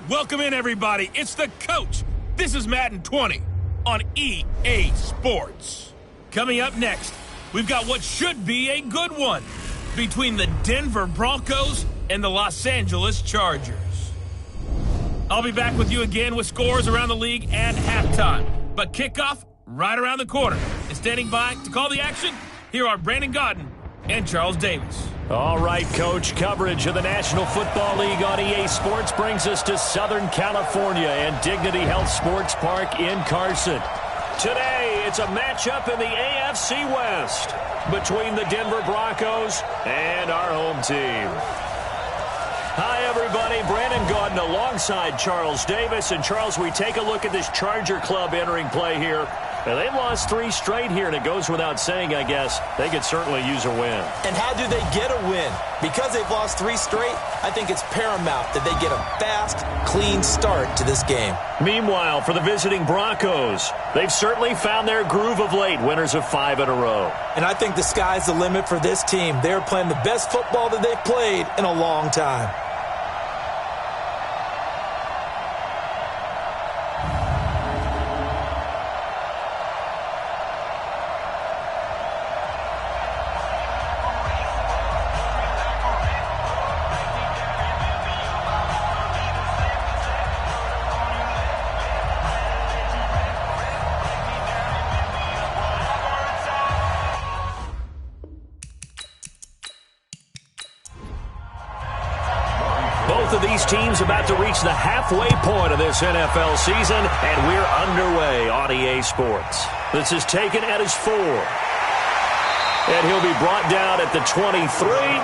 Welcome in, everybody. It's the coach. This is Madden 20 on EA Sports. Coming up next, we've got what should be a good one between the Denver Broncos and the Los Angeles Chargers. I'll be back with you again with scores around the league and halftime. But kickoff right around the corner. And standing by to call the action, here are Brandon Godden and Charles Davis. All right, Coach. Coverage of the National Football League on EA Sports brings us to Southern California and Dignity Health Sports Park in Carson. Today, it's a matchup in the AFC West between the Denver Broncos and our home team. Hi, everybody. Brandon Godden alongside Charles Davis. And, Charles, we take a look at this Charger club entering play here. Now, they've lost 3 straight here, and it goes without saying, I guess, they could certainly use a win. And how do they get a win? Because they've lost 3 straight, I think it's paramount that they get a fast, clean start to this game. Meanwhile, for the visiting Broncos, they've certainly found their groove of late, winners of 5 in a row. And I think the sky's the limit for this team. They're playing the best football that they've played in a long time. Both of these teams about to reach the halfway point of this NFL season, and we're underway on EA Sports. This is taken at his 4. And he'll be brought down at the 23,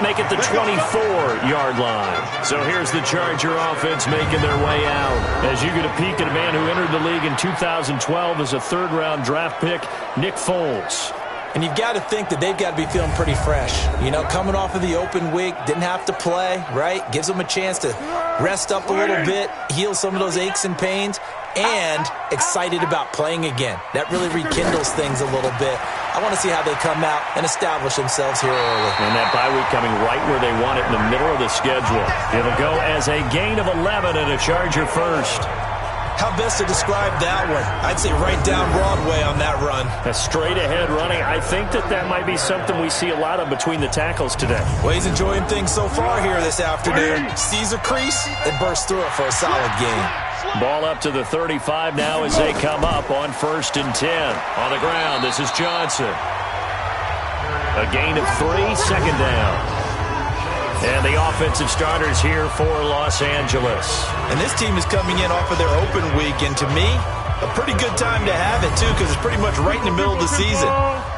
make it the 24-yard line. So here's the Charger offense making their way out. As you get a peek at a man who entered the league in 2012 as a third-round draft pick, Nick Foles. And you've got to think that they've got to be feeling pretty fresh. You know, coming off of the open week, didn't have to play, right? Gives them a chance to rest up a little bit, heal some of those aches and pains, and excited about playing again. That really rekindles things a little bit. I want to see how they come out and establish themselves here early. And that bye week coming right where they want it in the middle of the schedule. It'll go as a gain of 11 and a Charger first. How best to describe that one? I'd say right down Broadway on that run. A straight-ahead running. I think that might be something we see a lot of between the tackles today. Well, he's enjoying things so far here this afternoon. Sees a crease and bursts through it for a solid gain. Ball up to the 35 now as they come up on 1st and 10. On the ground, this is Johnson. A gain of 3, second down. And the offensive starters here for Los Angeles. And this team is coming in off of their open week, and to me, a pretty good time to have it, too, because it's pretty much right in the middle of the season.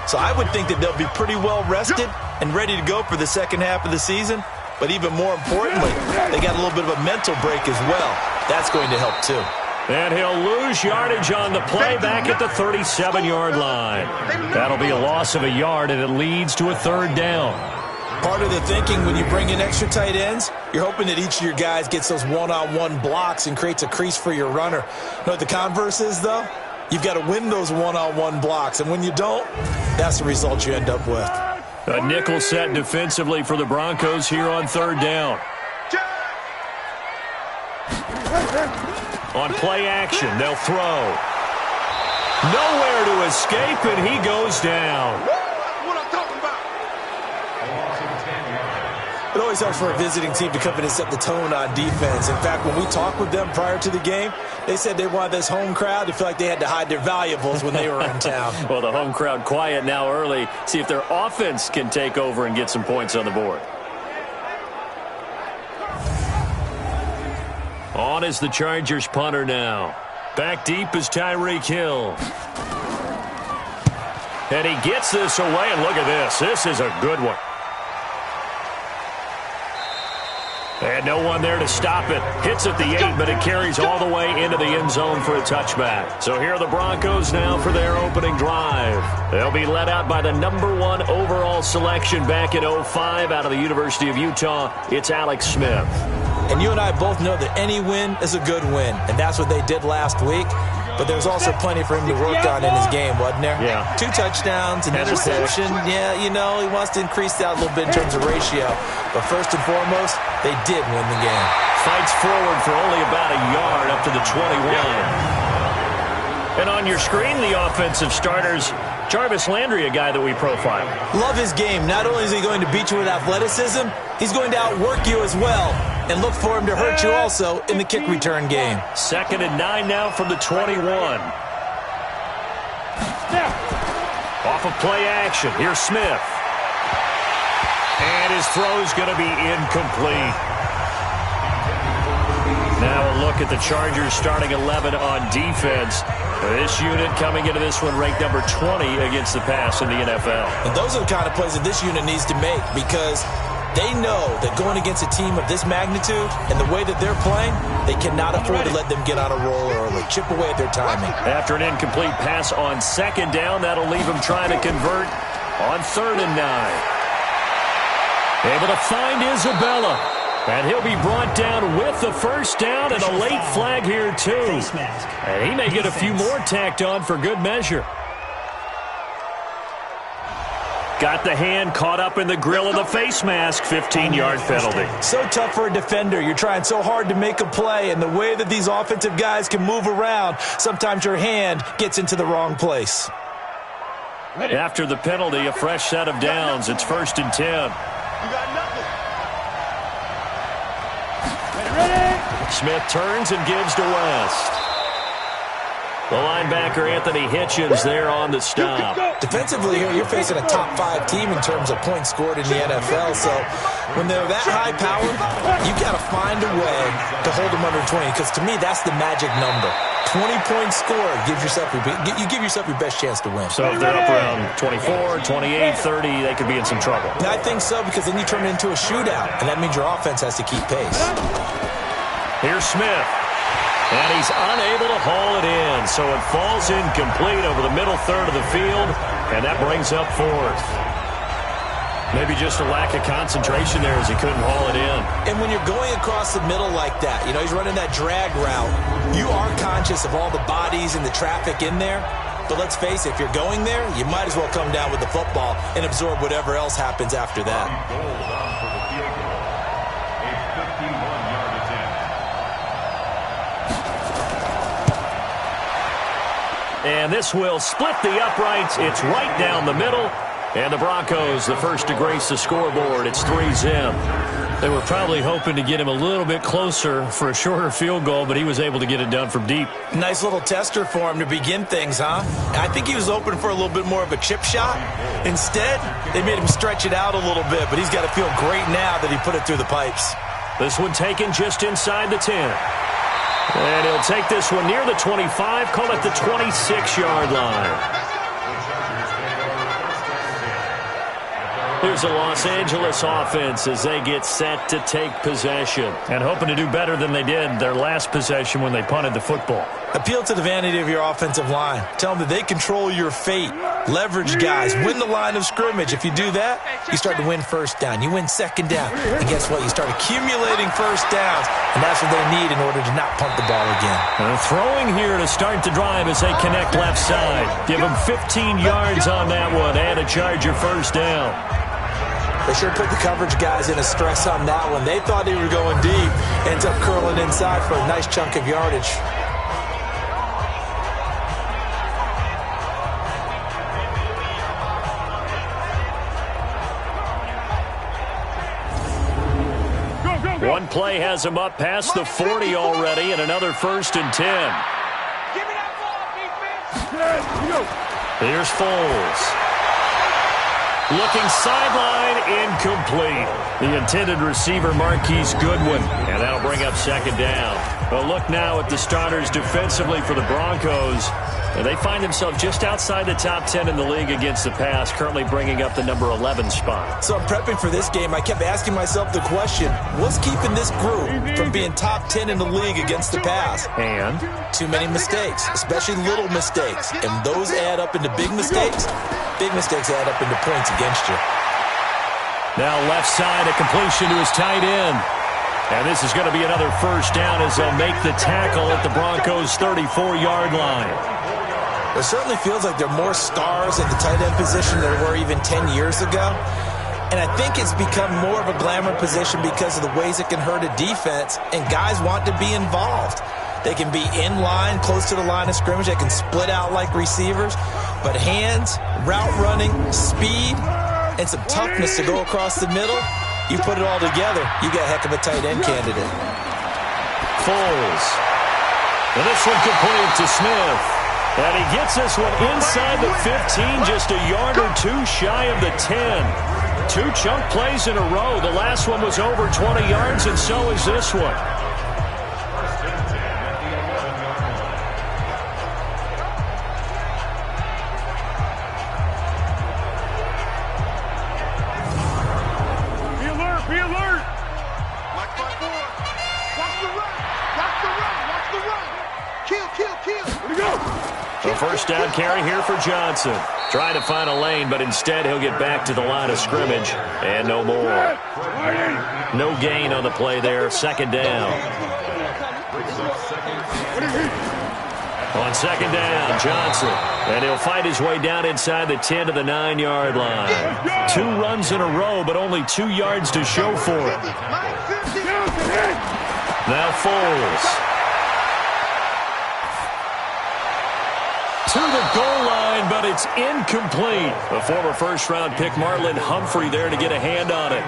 So I would think that they'll be pretty well rested and ready to go for the second half of the season. But even more importantly, they got a little bit of a mental break as well. That's going to help, too. And he'll lose yardage on the play back at the 37-yard line. That'll be a loss of a yard, and it leads to a 3rd down. Part of the thinking when you bring in extra tight ends, you're hoping that each of your guys gets those one-on-one blocks and creates a crease for your runner. You know what the converse is, though? You've got to win those one-on-one blocks, and when you don't, that's the result you end up with. A nickel set defensively for the Broncos here on 3rd down. On play action, they'll throw. Nowhere to escape, and he goes down. It always helps for a visiting team to come in and set the tone on defense. In fact, when we talked with them prior to the game, they said they wanted this home crowd to feel like they had to hide their valuables when they were in town. Well, the home crowd quiet now early. See if their offense can take over and get some points on the board. On is the Chargers punter now. Back deep is Tyreek Hill. And he gets this away, and look at this. This is a good one. And no one there to stop it. Hits at the 8, but it carries all the way into the end zone for a touchback. So here are the Broncos now for their opening drive. They'll be led out by the #1 overall selection back in 2005 out of the University of Utah. It's Alex Smith. And you and I both know that any win is a good win, and that's what they did last week. But there's also plenty for him to work on in his game, wasn't there? Yeah. 2 touchdowns, an interception. Yeah, you know, he wants to increase that a little bit in terms of ratio. But first and foremost, they did win the game. fights forward for only about a yard up to the 21. And on your screen, the offensive starters, Jarvis Landry, a guy that we profile. Love his game. Not only is he going to beat you with athleticism, he's going to outwork you as well. And look for him to hurt you also in the kick return game. 2nd and 9 now from the 21. Off of play action. Here's Smith. And his throw's going to be incomplete. Now a look at the Chargers starting 11 on defense. This unit coming into this one ranked number 20 against the pass in the NFL. And those are the kind of plays that this unit needs to make because they know that going against a team of this magnitude and the way that they're playing, they cannot afford to let them get on a roll early. Chip away at their timing. After an incomplete pass on 2nd down, that'll leave them trying to convert on 3rd and 9. Able to find Isabella. And he'll be brought down with the first down and a late flag here, too. And he may get a few more tacked on for good measure. Got the hand caught up in the grill of the face mask. 15-yard penalty. So tough for a defender. You're trying so hard to make a play, and the way that these offensive guys can move around, sometimes your hand gets into the wrong place. After the penalty, a fresh set of downs. It's 1st and 10. You got nothing. Smith turns and gives to West. The linebacker, Anthony Hitchens, there on the stop. Defensively here, you're facing a top 5 team in terms of points scored in the NFL. So when they're that high powered, you got to find a way to hold them under 20. Because to me, that's the magic number. 20 points scored gives yourself you give yourself your best chance to win. So if they're up around 24, 28, 30, they could be in some trouble. And I think so, because then you turn it into a shootout, and that means your offense has to keep pace. Here's Smith. And he's unable to haul it in. So it falls incomplete over the middle third of the field. And that brings up 4th. Maybe just a lack of concentration there as he couldn't haul it in. And when you're going across the middle like that, you know, he's running that drag route, you are conscious of all the bodies and the traffic in there. But let's face it, if you're going there, you might as well come down with the football and absorb whatever else happens after that. And this will split the uprights. It's right down the middle. And the Broncos, the first to grace the scoreboard. It's 3-zip. They were probably hoping to get him a little bit closer for a shorter field goal, but he was able to get it done from deep. Nice little tester for him to begin things, huh? I think he was open for a little bit more of a chip shot. Instead, they made him stretch it out a little bit, but he's got to feel great now that he put it through the pipes. This one taken just inside the 10. And he'll take this one near the 25, call it the 26-yard line. Here's the Los Angeles offense as they get set to take possession. And hoping to do better than they did their last possession when they punted the football. Appeal to the vanity of your offensive line. Tell them that they control your fate. Leverage guys. Win the line of scrimmage. If you do that, you start to win first down. You win second down. And guess what? You start accumulating first downs. And that's what they need in order to not punt the ball again. And throwing here to start the drive as they connect left side. Give them 15 yards on that one and a Charger first down. They sure put the coverage guys in a stress on that one. They thought they were going deep. Ends up curling inside for a nice chunk of yardage. One play has him up past the 40 already, and another 1st and 10. Give me that ball, defense. Here's Foles. Looking sideline, incomplete. The intended receiver, Marquise Goodwin. And that'll bring up second down. Well, look now at the starters defensively for the Broncos. And they find themselves just outside the top 10 in the league against the pass, currently bringing up the number 11 spot. So I'm prepping for this game. I kept asking myself the question, what's keeping this group from being top 10 in the league against the pass? And? Too many mistakes, especially little mistakes. And those add up into big mistakes. Big mistakes add up into points against you. Now left side, a completion to his tight end. And this is going to be another first down as they'll make the tackle at the Broncos' 34-yard line. It certainly feels like there are more stars at the tight end position than there were even 10 years ago. And I think it's become more of a glamour position because of the ways it can hurt a defense, and guys want to be involved. They can be in line, close to the line of scrimmage. They can split out like receivers. But hands, route running, speed, and some toughness to go across the middle, you put it all together, you got a heck of a tight end candidate. Foles. And this one complete to Smith. And he gets this one inside the 15, just a yard or two shy of the 10. 2 chunk plays in a row. The last one was over 20 yards, and so is this one. Be alert! Watch my boy. Watch the run. Watch the run. Watch the run. Kill. Here we go. A first down carry here for Johnson. Trying to find a lane, but instead he'll get back to the line of scrimmage. And no more. No gain on the play there. Second down. On second down, Johnson. And he'll fight his way down inside the 10 to the 9-yard line. 2 runs in a row, but only 2 yards to show for it. Now Foles. To the goal line, but it's incomplete. A former first-round pick, Marlon Humphrey, there to get a hand on it.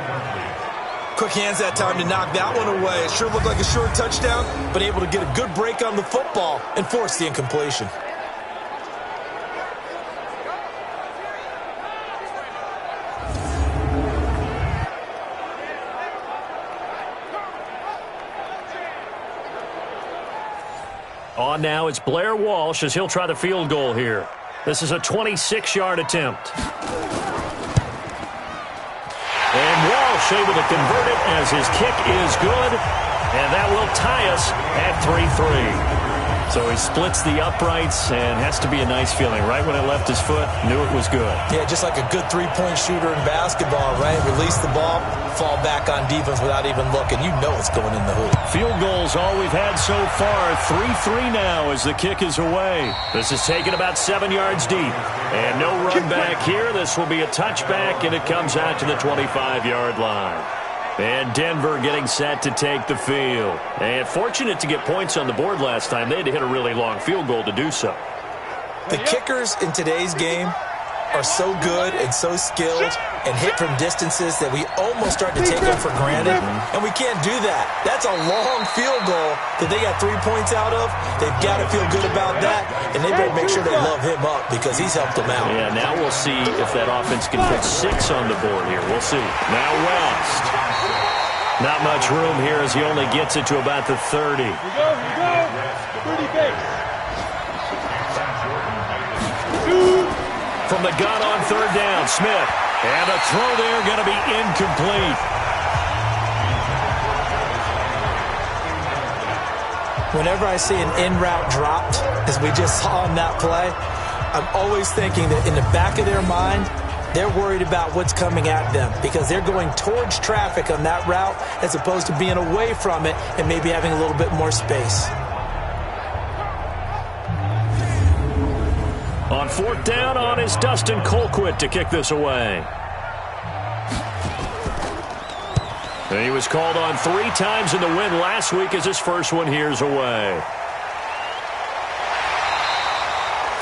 Quick hands that time to knock that one away. It sure looked like a short touchdown, but able to get a good break on the football and force the incompletion. On now, it's Blair Walsh as he'll try the field goal here. This is a 26-yard attempt. And Walsh able to convert it as his kick is good. And that will tie us at 3-3. So he splits the uprights and has to be a nice feeling. Right when it left his foot, knew it was good. Yeah, just like a good three-point shooter in basketball, right? Release the ball, fall back on defense without even looking. You know it's going in the hoop. Field goals all we've had so far. 3-3 now as the kick is away. This is taken about 7 yards deep. And no run back here. This will be a touchback, and it comes out to the 25-yard line. And Denver getting set to take the field. And fortunate to get points on the board last time. They had to hit a really long field goal to do so. The kickers in today's game are so good and so skilled and hit from distances that we almost start to take them for granted. And we can't do that. That's a long field goal that they got 3 points out of. They've got to feel good about that. And they better make sure they love him up because he's helped them out. Yeah, now we'll see if that offense can put 6 on the board here. We'll see. Now West. Not much room here as he only gets it to about the 30. Here we go. 30 base. From the gun on third down, Smith. And a throw there going to be incomplete. Whenever I see an in-route dropped, as we just saw on that play, I'm always thinking that in the back of their mind, they're worried about what's coming at them because they're going towards traffic on that route as opposed to being away from it and maybe having a little bit more space. On fourth down, on is Dustin Colquitt to kick this away. And he was called on 3 times in the win last week as his first one here's away.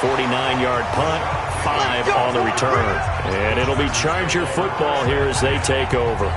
49-yard punt, 5 on the return. And it'll be Charger football here as they take over.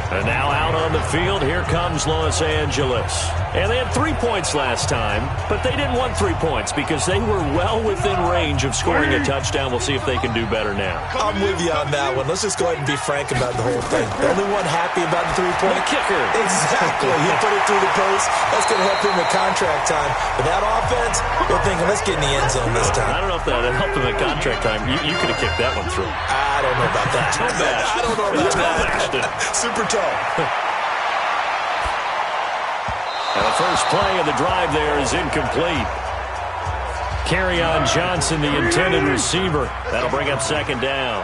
And now out on the field, here comes Los Angeles. And they had 3 points last time, but they didn't want 3 points because they were well within range of scoring a touchdown. We'll see if they can do better now. I'm with you on that one. Let's just go ahead and be frank about the whole thing. The only one happy about the 3-point kicker. Exactly. He put it through the post. That's going to help him with contract time. But that offense, we're thinking, let's get in the end zone this time. I don't know if that helped him at contract time. You could have kicked that one through. I don't know about that. I don't know about that. Super tall. And the first play of the drive there is incomplete. Carry on Johnson, the intended receiver. That'll bring up second down.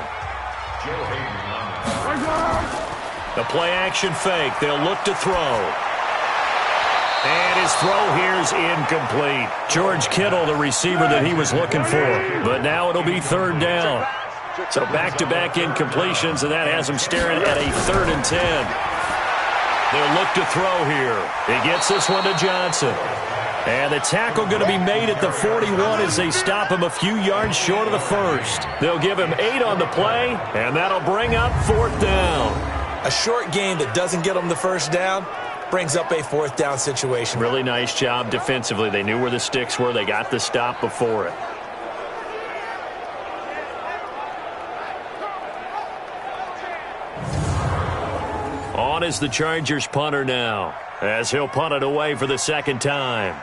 The play action fake. They'll look to throw. And his throw here is incomplete. George Kittle, the receiver that he was looking for. But now it'll be third down. So back-to-back incompletions, and that has him staring at a 3rd and 10. They'll look to throw here. He gets this one to Johnson. And the tackle going to be made at the 41 as they stop him a few yards short of the first. They'll give him 8 on the play, and that'll bring up 4th down. A short game that doesn't get them the first down brings up a 4th down situation. Really nice job defensively. They knew where the sticks were. They got the stop before it. On is the Chargers punter now, as he'll punt it away for the 2nd time.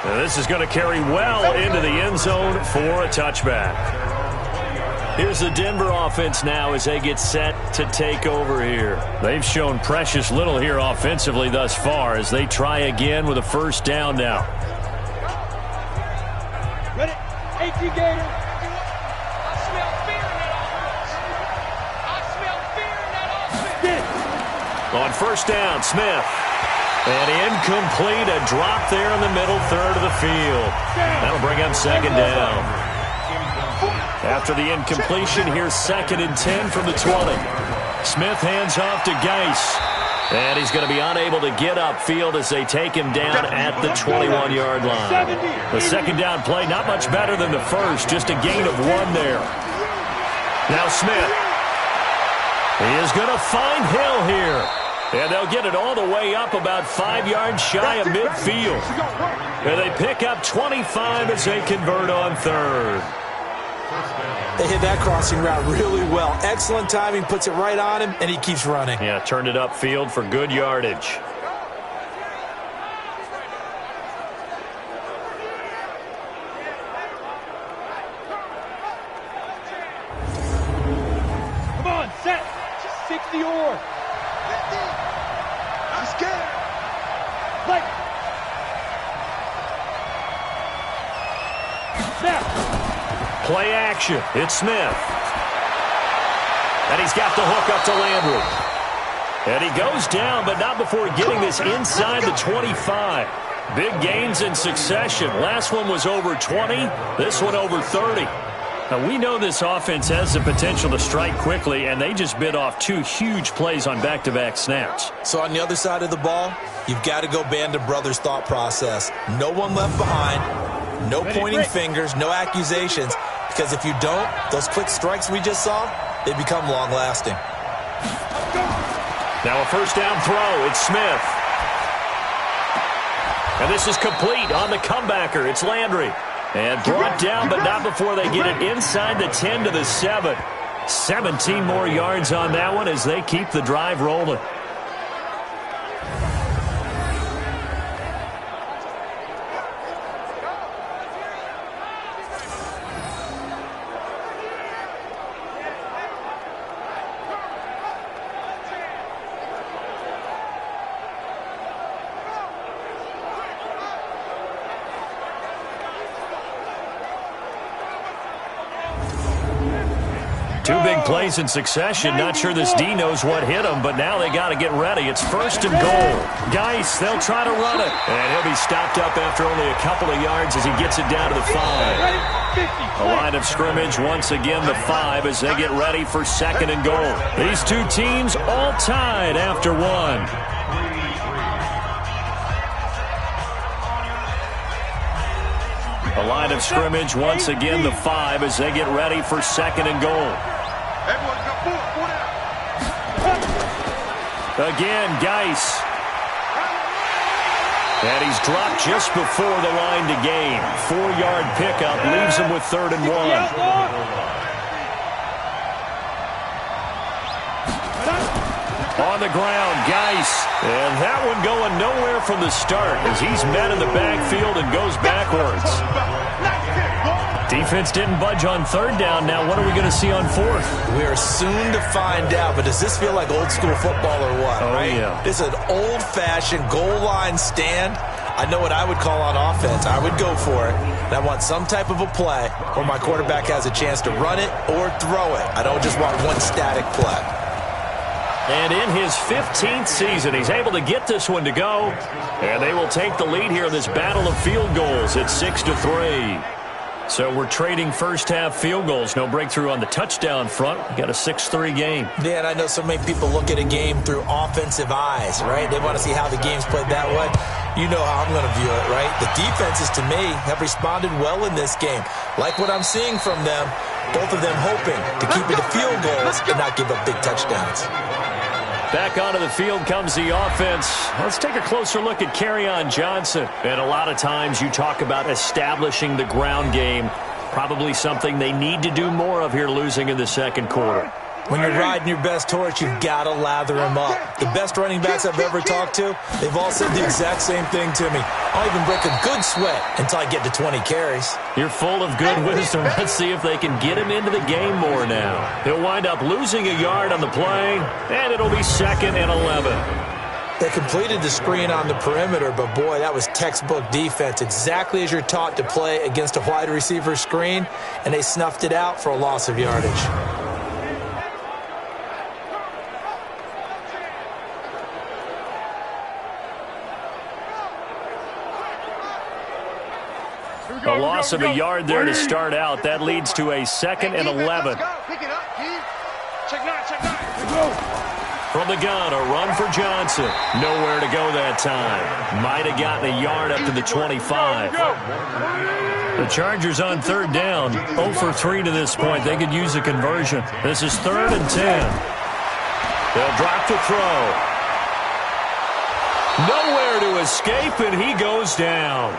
And this is going to carry well into the end zone for a touchback. Here's the Denver offense now as they get set to take over here. They've shown precious little here offensively thus far as they try again with a 1st down now. Ready? 18 Gator. I smell fear in that offense. On 1st down, Smith. And incomplete, a drop there in the middle 3rd of the field. That'll bring up 2nd down. After the incompletion, here's 2nd and 10 from the 20. Smith hands off to Geis. And he's going to be unable to get upfield as they take him down at the 21-yard line. The 2nd down play, not much better than the first, just a gain of 1 there. Now Smith. He is going to find Hill here. And they'll get it all the way up about 5 yards shy of midfield. And they pick up 25 as they convert on 3rd. They hit that crossing route really well. Excellent timing, puts it right on him, and he keeps running. Yeah, turned it upfield for good yardage. Come on, set. Just 60 or. I'm scared. Play. Snap. Play action. It's Smith. And he's got the hook up to Landry. And he goes down, but not before getting this inside the 25. Big gains in succession. Last one was over 20. This one over 30. Now, we know this offense has the potential to strike quickly, and they just bit off 2 huge plays on back-to-back snaps. So on the other side of the ball, you've got to go Band of Brothers thought process. No one left behind, no pointing fingers, no accusations, because if you don't, those quick strikes we just saw, they become long-lasting. Now a 1st down throw. It's Smith. And this is complete on the comebacker. It's Landry. And brought down, but not before they get it inside the 10 to the 7. 17 more yards on that one as they keep the drive rolling. Two big plays in succession. Not sure this D knows what hit him, but now they got to get ready. It's 1st and goal. Geis, they'll try to run it. And he'll be stopped up after only a couple of yards as he gets it down to the 5. A line of scrimmage, once again the 5 as they get ready for 2nd and goal. These two teams all tied after 1. A line of scrimmage, once again the 5 as they get ready for 2nd and goal. Again, Geis. And he's dropped just before the line to gain. 4-yard pickup leaves him with 3rd and 1. On the ground, Geis. And that one going nowhere from the start as he's met in the backfield and goes backwards. Defense didn't budge on 3rd down. Now what are we going to see on 4th? We are soon to find out, but does this feel like old school football or what? Oh, right? Yeah. This is an old-fashioned goal line stand. I know what I would call on offense. I would go for it. And I want some type of a play where my quarterback has a chance to run it or throw it. I don't just want one static play. And in his 15th season, he's able to get this one to go. And they will take the lead here in this battle of field goals at 6-3. So we're trading first-half field goals. No breakthrough on the touchdown front. We've got a 6-3 game. Yeah, and I know so many people look at a game through offensive eyes, right? They want to see how the game's played that way. You know how I'm going to view it, right? The defenses, to me, have responded well in this game. Like what I'm seeing from them, both of them hoping to keep it to field goals and not give up big touchdowns. Back onto the field comes the offense. Let's take a closer look at Kerryon Johnson. And a lot of times you talk about establishing the ground game. Probably something they need to do more of here losing in the second quarter. When you're riding your best horse, you've got to lather him up. The best running backs I've ever talked to, they've all said the exact same thing to me. I'll even break a good sweat until I get to 20 carries. You're full of good wisdom. Let's see if they can get him into the game more now. He'll wind up losing a yard on the play, and it'll be 2nd and 11. They completed the screen on the perimeter, but boy, that was textbook defense. Exactly as you're taught to play against a wide receiver screen, and they snuffed it out for a loss of yardage. A loss of a yard there to start out. That leads to a 2nd and 11. Pick it up, check nine. From the gun, a run for Johnson. Nowhere to go that time. Might have gotten a yard up to the 25. The Chargers on 3rd down. 0 for 3 to this point. They could use a conversion. This is 3rd and 10. They'll drop the throw. Nowhere to escape, and he goes down.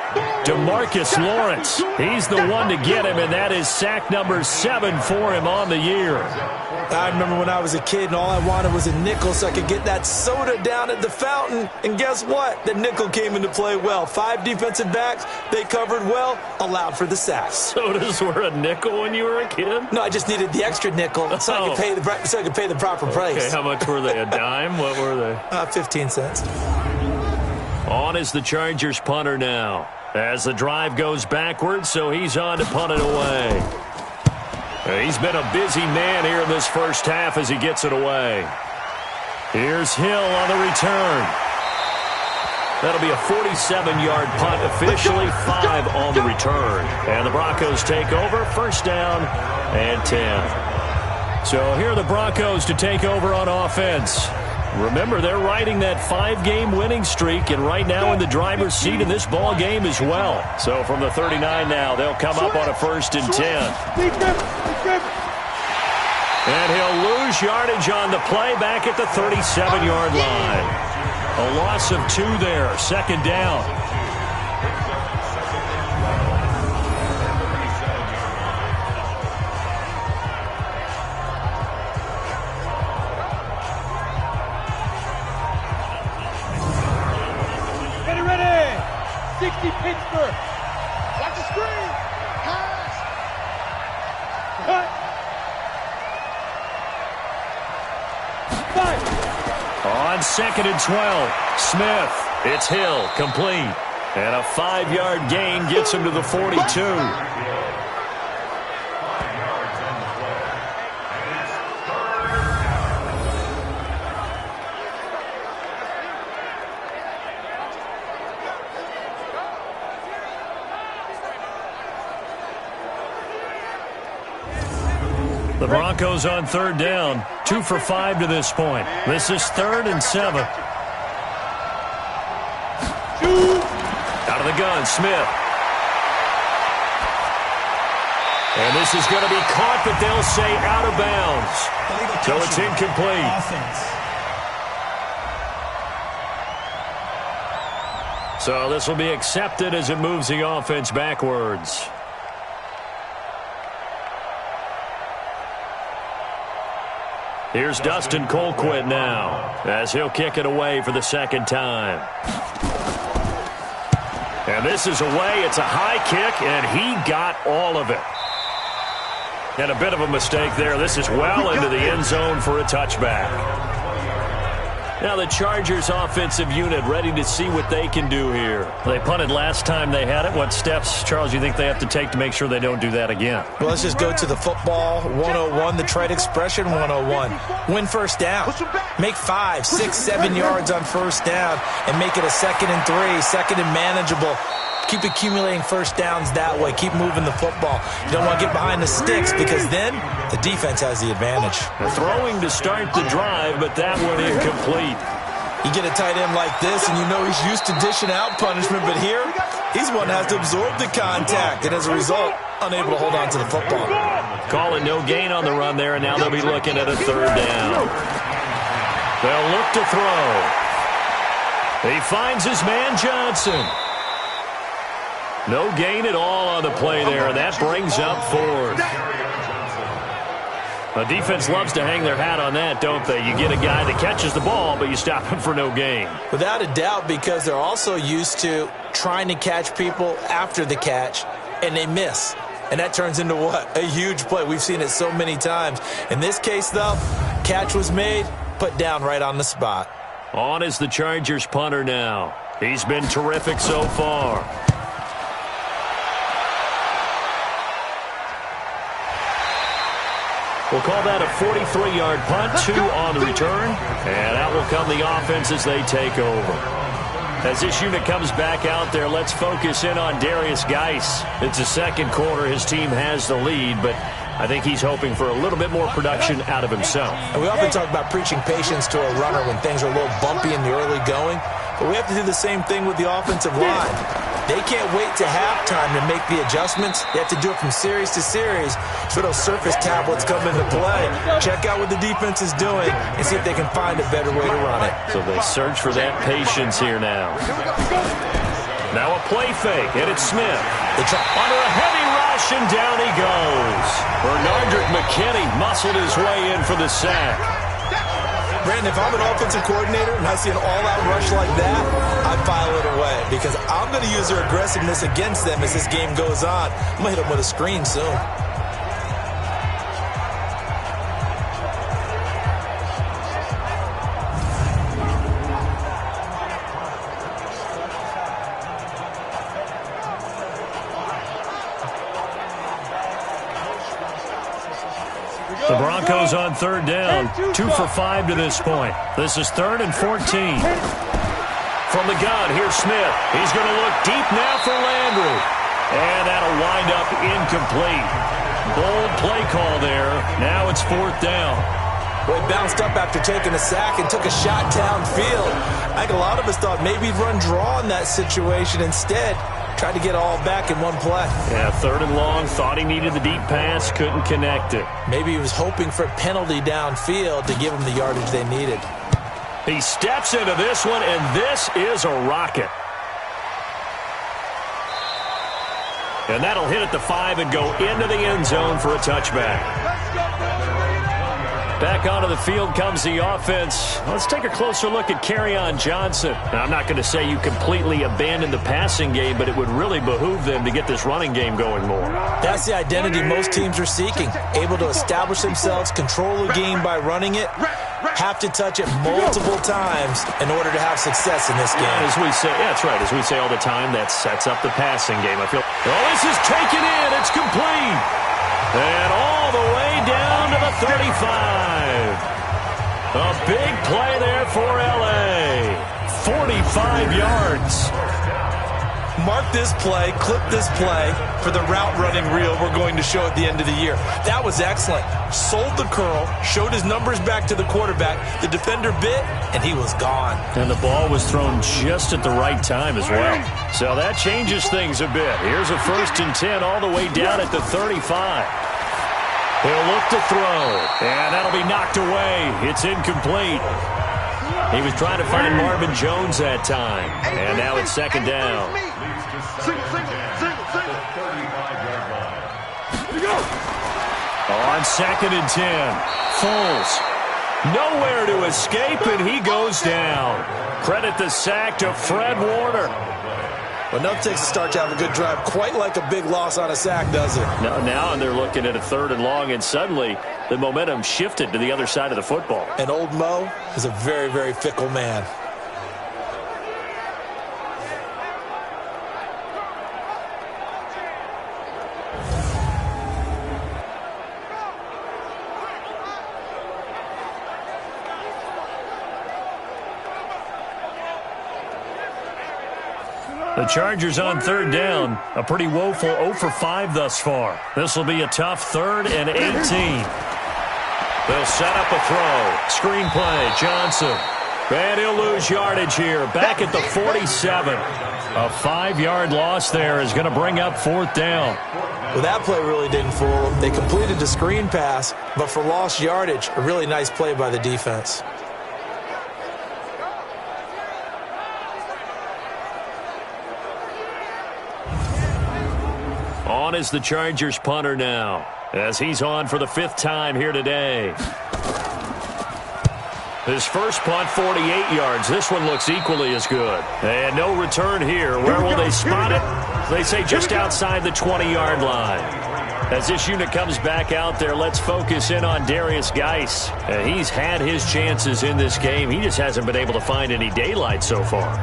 DeMarcus Lawrence, he's the one to get him, and that is sack number 7 for him on the year. I remember when I was a kid and all I wanted was a nickel so I could get that soda down at the fountain. And guess what? The nickel came into play well. 5 defensive backs, they covered well, allowed for the sacks. Sodas were a nickel when you were a kid? No, I just needed the extra nickel so I could pay the proper price. Okay, how much were they? A dime? What were they? 15 cents. On is the Chargers punter now. As the drive goes backwards, so he's on to punt it away. He's been a busy man here in this first half as he gets it away. Here's Hill on the return. That'll be a 47-yard punt, officially 5 on the return. And the Broncos take over, 1st down and 10. So here are the Broncos to take over on offense. Remember, they're riding that 5-game winning streak, and right now in the driver's seat in this ball game as well. So from the 39 now, they'll come up on a 1st and 10. And he'll lose yardage on the play back at the 37-yard line. A loss of 2 there, 2nd down. Pittsburgh. Watch the screen. Pass. Cut. On 2nd and 12, Smith. It's Hill, complete. And a 5-yard gain gets him to the 42. The Broncos on 3rd down, 2 for 5 to this point. This is 3rd and 7. Out of the gun, Smith. And this is going to be caught, but they'll say out of bounds. So it's incomplete. So this will be accepted as it moves the offense backwards. Here's Dustin Colquitt now, as he'll kick it away for the 2nd time. And this is away. It's a high kick, and he got all of it. And a bit of a mistake there. This is well into the end zone for a touchback. Now the Chargers offensive unit ready to see what they can do here. They punted last time they had it. What steps, Charles, you think they have to take to make sure they don't do that again? Well, let's just go to the football 101, the trade expression 101. Win first down. Make 5, 6, 7 yards on first down and make it a 2nd and 3, 2nd and manageable. Keep accumulating first downs that way. Keep moving the football. You don't want to get behind the sticks because then the defense has the advantage. Throwing to start the drive, but that one incomplete. You get a tight end like this, and you know he's used to dishing out punishment, but here, he's one that has to absorb the contact, and as a result, unable to hold on to the football. Calling no gain on the run there, and now they'll be looking at a 3rd down. They'll look to throw. He finds his man Johnson. No gain at all on the play there, and that brings up 4th. The defense loves to hang their hat on that, don't they? You get a guy that catches the ball, but you stop him for no gain. Without a doubt, because they're also used to trying to catch people after the catch, and they miss. And that turns into what? A huge play. We've seen it so many times. In this case, though, catch was made, put down right on the spot. On is the Chargers punter now. He's been terrific so far. We'll call that a 43-yard punt, 2 on the return, and out will come the offense as they take over. As this unit comes back out there, let's focus in on Darius Geis. It's the 2nd quarter. His team has the lead, but I think he's hoping for a little bit more production out of himself. And we often talk about preaching patience to a runner when things are a little bumpy in the early going, but we have to do the same thing with the offensive line. They can't wait to halftime to make the adjustments. They have to do it from series to series so those surface tablets come into play. Check out what the defense is doing and see if they can find a better way to run it. So they search for that patience here now. Now a play fake, and it's Smith. Under a heavy rush, and down he goes. Bernardrick McKinney muscled his way in for the sack. Brandon, if I'm an offensive coordinator and I see an all-out rush like that, I'd file it away because I'm going to use their aggressiveness against them as this game goes on. I'm going to hit them with a screen soon. The Broncos on 3rd down, 2 for 5 to this point. This is 3rd and 14. From the gun, here's Smith. He's going to look deep now for Landry. And that'll wind up incomplete. Bold play call there. Now it's 4th down. Well, he bounced up after taking a sack and took a shot downfield. I think a lot of us thought maybe he'd run draw in that situation. Instead, tried to get it all back in one play. Yeah, 3rd and long. Thought he needed the deep pass. Couldn't connect it. Maybe he was hoping for a penalty downfield to give him the yardage they needed. He steps into this one, and this is a rocket. And that'll hit at the 5 and go into the end zone for a touchback. Back onto the field comes the offense. Let's take a closer look at Kerryon Johnson. Now, I'm not going to say you completely abandon the passing game, but it would really behoove them to get this running game going more. That's the identity most teams are seeking. Able to establish themselves, control the game by running it, have to touch it multiple times in order to have success in this game. As we say, yeah, that's right. As we say all the time, that sets up the passing game. I feel, well, this is taken in. It's complete. And all the way down to the 35. A big play there for L.A. 45 yards. Mark this play, clip this play for the route running reel we're going to show at the end of the year. That was excellent. Sold the curl, showed his numbers back to the quarterback. The defender bit, and he was gone. And the ball was thrown just at the right time as well. So that changes things a bit. Here's a 1st and 10 all the way down at the 35. He'll look to throw, and that'll be knocked away. It's incomplete. He was trying to find Marvin Jones that time, and now it's 2nd down. On 2nd and 10, Foles. Nowhere to escape, and he goes down. Credit the sack to Fred Warner. Well, nothing takes a start to have a good drive, quite like a big loss on a sack, does it? Now they're looking at a 3rd and long, and suddenly the momentum shifted to the other side of the football. And old Mo is a very, very fickle man. The Chargers on 3rd down. A pretty woeful 0 for 5 thus far. This will be a tough 3rd and 18. They'll set up a throw. Screen play, Johnson. And he'll lose yardage here. Back at the 47. A 5-yard loss there is going to bring up 4th down. Well, that play really didn't fool them. They completed the screen pass, but for lost yardage, a really nice play by the defense. On is the Chargers punter now, as he's on for the 5th time here today. His first punt, 48 yards. This one looks equally as good. And no return here. Where will they spot it? They say just outside the 20-yard line. As this unit comes back out there, let's focus in on Darius Geis. He's had his chances in this game. He just hasn't been able to find any daylight so far.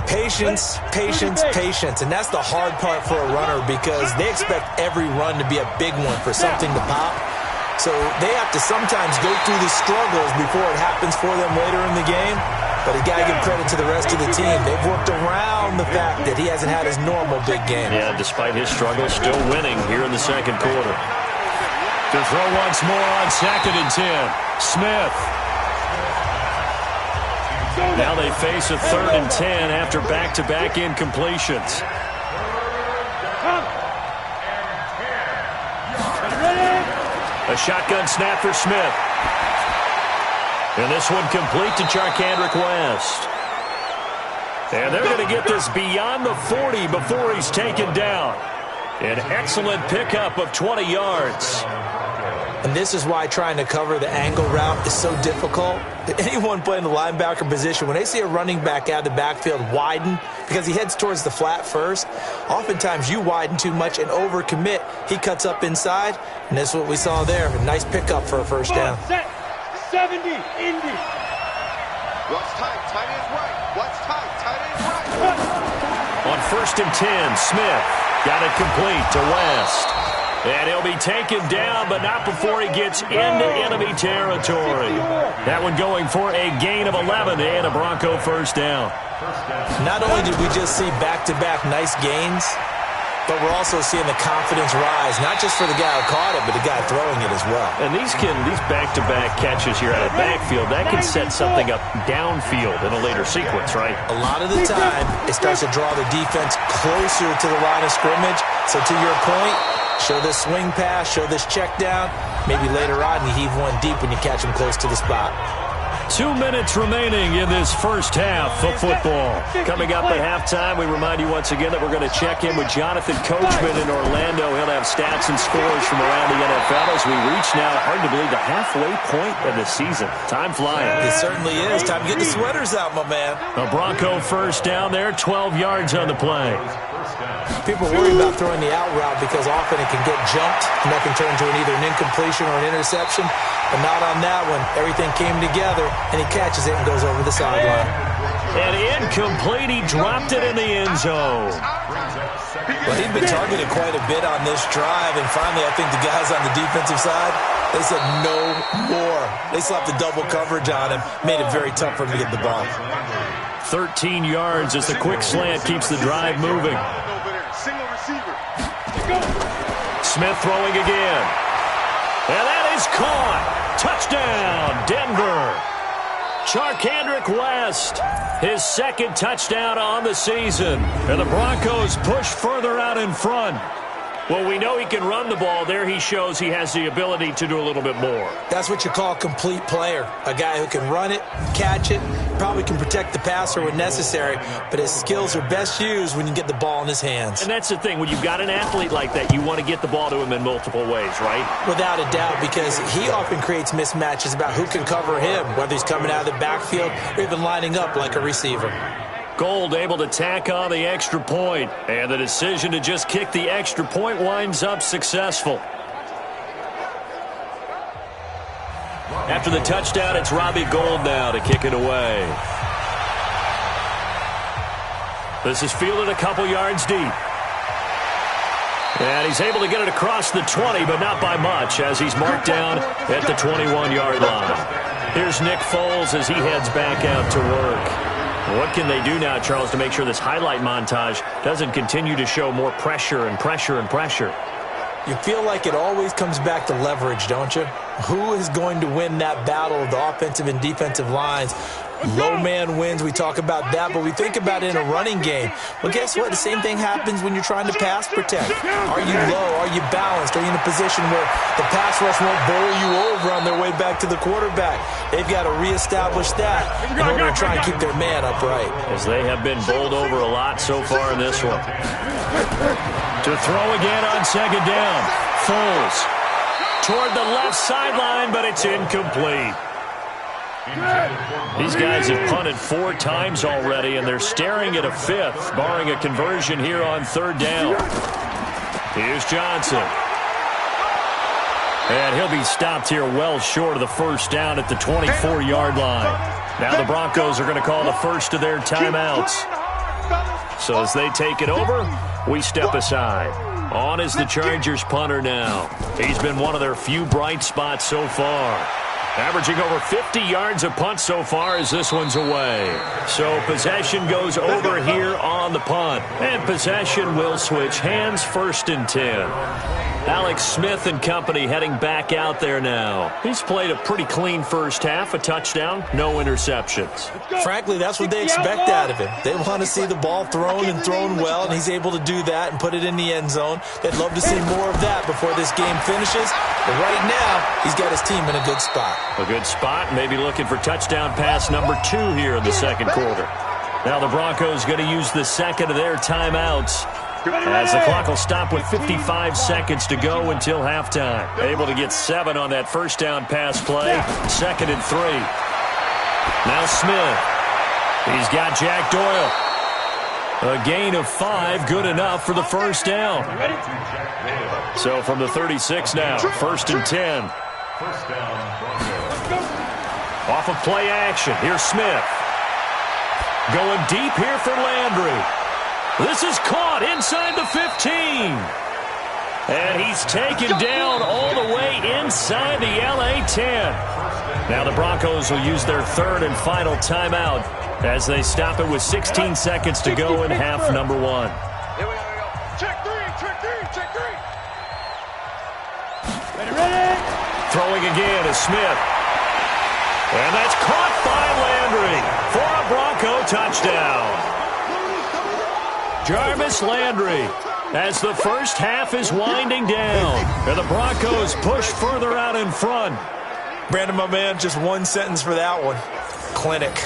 Patience, patience, patience. And that's the hard part for a runner because they expect every run to be a big one for something to pop. So they have to sometimes go through the struggles before it happens for them later in the game. But you got to give credit to the rest of the team. They've worked around the fact that he hasn't had his normal big game. Yeah, despite his struggles, still winning here in the 2nd quarter. To throw once more on 2nd and 10. Smith. Now they face a 3rd and 10 after back-to-back incompletions. A shotgun snap for Smith. And this one complete to Charcandrick West. And they're going to get this beyond the 40 before he's taken down. An excellent pickup of 20 yards. And this is why trying to cover the angle route is so difficult. Anyone playing the linebacker position, when they see a running back out of the backfield widen, because he heads towards the flat first, oftentimes you widen too much and overcommit. He cuts up inside, and that's what we saw there. A nice pickup for a first down. Set. 70, Indy. What's tight? Tight ends right. What's tight? Tight ends right. On 1st and 10, Smith got it complete to West. And he'll be taken down, but not before he gets into enemy territory. That one going for a gain of 11 and a Bronco first down. Not only did we just see back-to-back nice gains, but we're also seeing the confidence rise, not just for the guy who caught it, but the guy throwing it as well. And these back-to-back catches here out of backfield, that can set something up downfield in a later sequence, right? A lot of the time, it starts to draw the defense closer to the line of scrimmage. So to your point, show this swing pass, show this check down. Maybe later on you heave one deep when you catch him close to the spot. 2 minutes remaining in this first half of football. Coming up at halftime, we remind you once again that we're going to check in with Jonathan Coachman in Orlando. He'll have stats and scores from around the NFL as we reach now, hard to believe, the halfway point of the season. Time flying. It certainly is. Time to get the sweaters out, my man. A Bronco first down there, 12 yards on the play. People worry about throwing the out route because often it can get jumped, and that can turn into either an incompletion or an interception. But not on that one. Everything came together, and he catches it and goes over the sideline. And incomplete. He dropped it in the end zone. Well, he'd been targeted quite a bit on this drive, and finally I think the guys on the defensive side, they said no more. They slapped the double coverage on him, made it very tough for him to get the ball. 13 yards as the quick slant keeps the drive moving. Smith throwing again. And that is caught. Touchdown, Denver. Charcandrick West, his 2nd touchdown on the season. And the Broncos push further out in front. Well, we know he can run the ball. There he shows he has the ability to do a little bit more. That's what you call a complete player. A guy who can run it, catch it, probably can protect the passer when necessary, but his skills are best used when you get the ball in his hands. And that's the thing. When you've got an athlete like that, you want to get the ball to him in multiple ways, right? Without a doubt, because he often creates mismatches about who can cover him, whether he's coming out of the backfield or even lining up like a receiver. Gold able to tack on the extra point, and the decision to just kick the extra point winds up successful. After the touchdown, it's Robbie Gould now to kick it away. This is fielded a couple yards deep. And he's able to get it across the 20, but not by much, as he's marked down at the 21-yard line. Here's Nick Foles as he heads back out to work. What can they do now, Charles, to make sure this highlight montage doesn't continue to show more pressure and pressure and pressure? You feel like it always comes back to leverage, don't you? Who is going to win that battle of the offensive and defensive lines? Low man wins. We talk about that, but we think about it in a running game. Well, guess what? The same thing happens when you're trying to pass protect. Are you low? Are you balanced? Are you in a position where the pass rush won't bowl you over on their way back to the quarterback? They've got to reestablish that in order to try and keep their man upright. As they have been bowled over a lot so far in this one. To throw again on second down. Foles toward the left sideline, but it's incomplete. These guys have punted 4 times already, and they're staring at a 5th, barring a conversion here on third down. Here's Johnson. And he'll be stopped here well short of the first down at the 24-yard line. Now the Broncos are going to call the first of their timeouts. So as they take it over, we step aside. On is the Chargers punter now. He's been one of their few bright spots so far. Averaging over 50 yards a punt so far as this one's away. So possession goes over here on the punt. And possession will switch hands, 1st and 10. Alex Smith and company heading back out there now. He's played a pretty clean first half, a touchdown, no interceptions. Frankly, that's what they expect out of him. They want to see the ball thrown and thrown well, and he's able to do that and put it in the end zone. They'd love to see more of that before this game finishes. But right now, he's got his team in a good spot. A good spot, maybe looking for touchdown pass number 2 here in the second quarter. Now the Broncos going to use the second of their timeouts, as the clock will stop with 55 seconds to go until halftime. Able to get 7 on that first down pass play. 2nd and 3. Now Smith. He's got Jack Doyle. A gain of 5, good enough for the first down. So from the 36 now, 1st and 10. Off of play action. Here's Smith. Going deep here for Landry. This is caught inside the 15. And he's taken down all the way inside the LA 10. Now the Broncos will use their 3rd and final timeout as they stop it with 16 seconds to go in half number 1. Here we go. Check 3, check 3, check 3. Ready. Throwing again is Smith. And that's caught by Landry for a Bronco touchdown. Jarvis Landry, as the first half is winding down, and the Broncos push further out in front. Brandon, my man, just one sentence for that one. Clinic.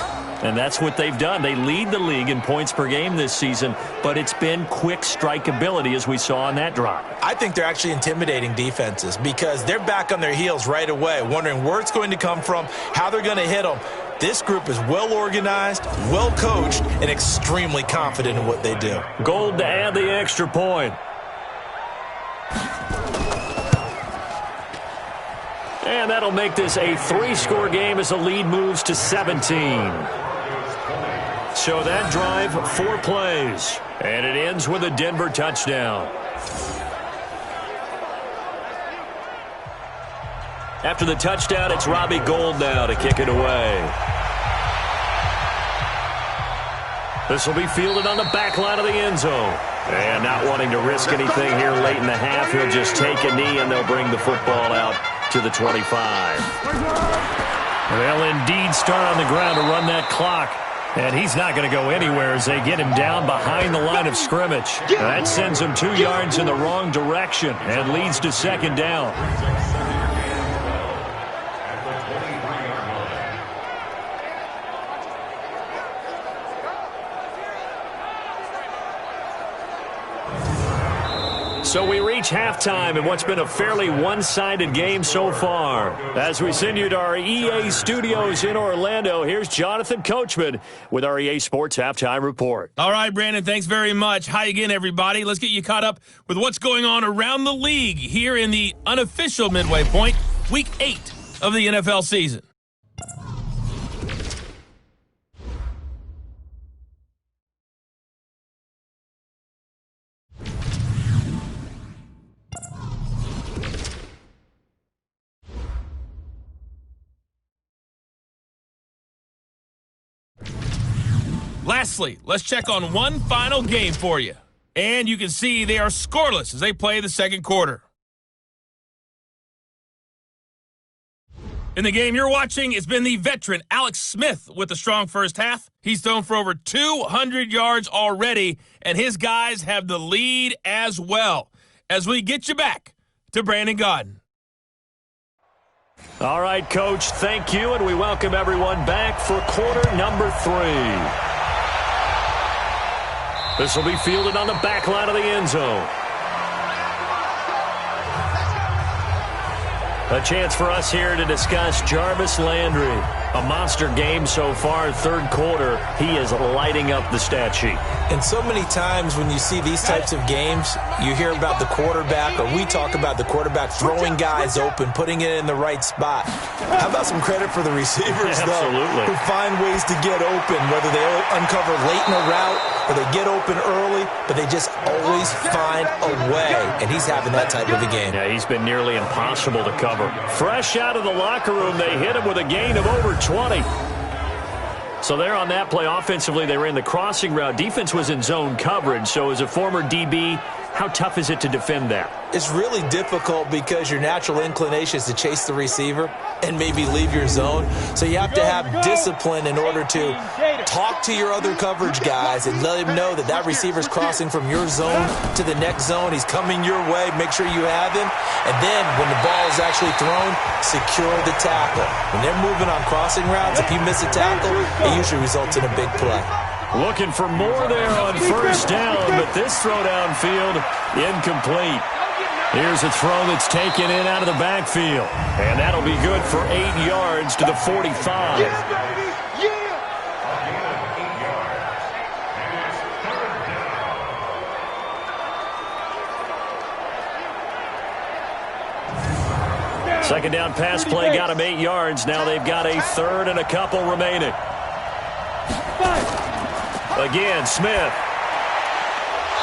And that's what they've done. They lead the league in points per game this season, but it's been quick strikeability as we saw on that drive. I think they're actually intimidating defenses because they're back on their heels right away, wondering where it's going to come from, how they're going to hit them. This group is well organized, well coached, and extremely confident in what they do. Gold to add the extra point. And that'll make this a 3-score game as the lead moves to 17. So that drive, 4 plays. And it ends with a Denver touchdown. After the touchdown, it's Robbie Gould now to kick it away. This will be fielded on the back line of the end zone. And not wanting to risk anything here late in the half, he'll just take a knee and they'll bring the football out to the 25. They'll indeed start on the ground to run that clock. And he's not going to go anywhere as they get him down behind the line of scrimmage. That sends him 2 yards in the wrong direction and leads to second down. So we reach halftime in what's been a fairly one-sided game so far. As we send you to our EA studios in Orlando, here's Jonathan Coachman with our EA Sports Halftime Report. All right, Brandon, thanks very much. Hi again, everybody. Let's get you caught up with what's going on around the league here in the unofficial midway point, Week 8 of the NFL season. Lastly, let's check on one final game for you. And you can see they are scoreless as they play the second quarter. In the game you're watching, it's been the veteran Alex Smith with a strong first half. He's thrown for over 200 yards already, and his guys have the lead as well. As we get you back to Brandon Gaudin. All right, Coach, thank you, and we welcome everyone back for quarter number 3. This will be fielded on the back line of the end zone. A chance for us here to discuss Jarvis Landry. A monster game so far, third quarter. He is lighting up the stat sheet. And so many times when you see these types of games, you hear about the quarterback, or we talk about the quarterback throwing guys open, putting it in the right spot. How about some credit for the receivers, though, who find ways to get open, whether they uncover late in a route or they get open early, but they just always find a way. And he's having that type of a game. Yeah, he's been nearly impossible to cover. Fresh out of the locker room, they hit him with a gain of over 20. So there on that play, offensively, they ran the crossing route. Defense was in zone coverage. So as a former DB, how tough is it to defend that? It's really difficult because your natural inclination is to chase the receiver and maybe leave your zone. So you have to have discipline in order to talk to your other coverage guys and let him know that that receiver's crossing from your zone to the next zone. He's coming your way. Make sure you have him. And then when the ball is actually thrown, secure the tackle. When they're moving on crossing routes, if you miss a tackle, it usually results in a big play. Looking for more there on first down, but this throw downfield incomplete. Here's a throw that's taken in out of the backfield. And that'll be good for 8 yards to the 45. Second down pass play got him 8 yards. Now they've got a third and a couple remaining. Again, Smith.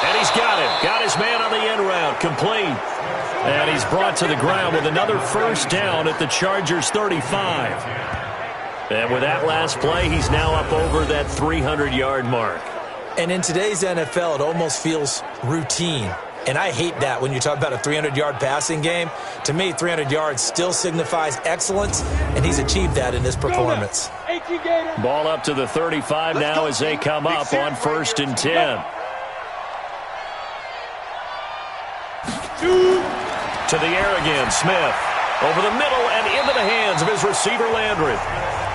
And he's got him. Got his man on the end route. Complete. And he's brought to the ground with another first down at the Chargers' 35. And with that last play, he's now up over that 300-yard mark. And in today's NFL, it almost feels routine. And I hate that when you talk about a 300-yard passing game. To me, 300 yards still signifies excellence, and he's achieved that in this performance. Ball up to the 35 now as they come up on first and 10. To the air again, Smith. Over the middle and into the hands of his receiver, Landry.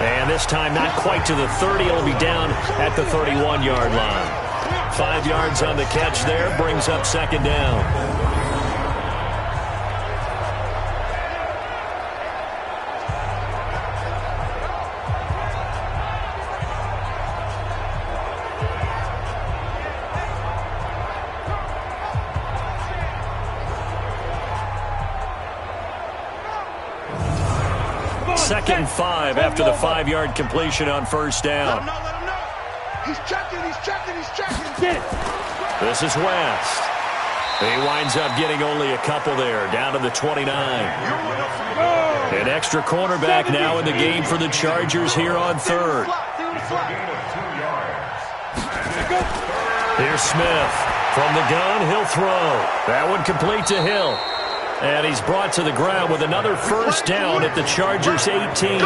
And this time not quite to the 30. It'll be down at the 31-yard line. 5 yards on the catch there, brings up second down. Second and 5 after the 5-yard completion on first down. He's checking. This is West. He winds up getting only a couple there, down to the 29. An extra cornerback now in the game for the Chargers here on third. Here's Smith. From the gun, he'll throw. That one complete to Hill. And he's brought to the ground with another first down at the Chargers' 18.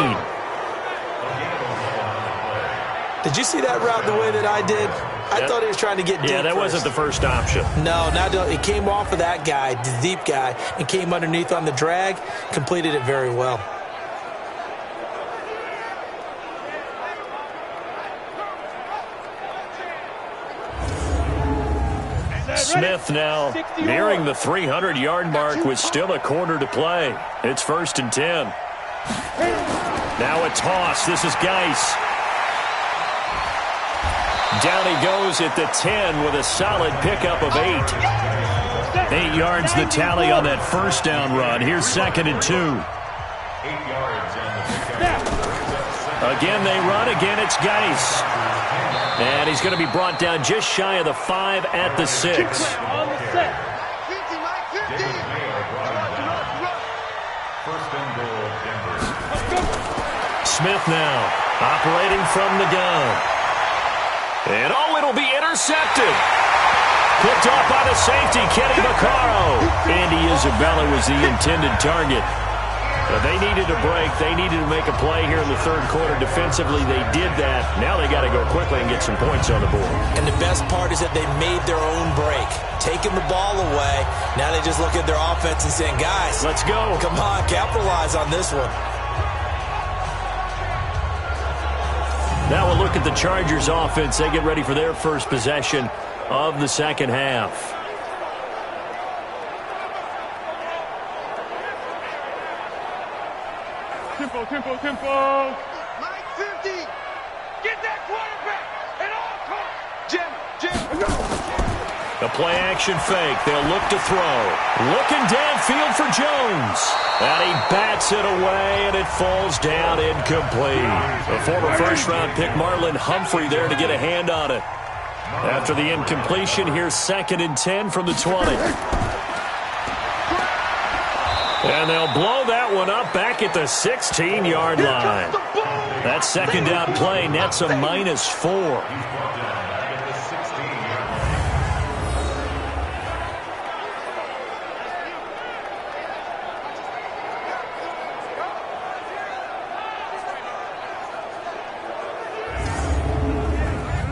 Did you see that route the way that I did? I thought he was trying to get deep. Yeah, that wasn't the first option. No, it came off of that guy, the deep guy, and came underneath on the drag, completed it very well. Smith now nearing the 300-yard mark with still a quarter to play. It's 1st and 10. Now a toss. This is Geis. Down he goes at the 10 with a solid pickup of 8. 8 yards the tally on that first down run. Here's 2nd and 2. 8 yards on the pickup. Again they run. Again it's Geis. And he's going to be brought down just shy of the 5 at the 6. On the set. 50, Mike, 50. First and goal, Denver. Smith now operating from the gun. And it'll be intercepted. Picked off by the safety, Kenny Vaccaro. Andy Isabella was the intended target. But they needed a break. They needed to make a play here in the third quarter. Defensively, they did that. Now they got to go quickly and get some points on the board. And the best part is that they made their own break. Taking the ball away. Now they just look at their offense and saying, guys, let's go. Come on, capitalize on this one. Now we'll look at the Chargers offense. They get ready for their first possession of the second half. Tempo. Mike 50. Get that quarterback at all costs. Jim. A play-action fake. They'll look to throw. Looking downfield for Jones. And he bats it away, and it falls down incomplete. The former first-round pick Marlon Humphrey there to get a hand on it. After the incompletion, here's 2nd and 10 from the 20. And they'll blow that one up back at the 16-yard line. That second down play nets a -4.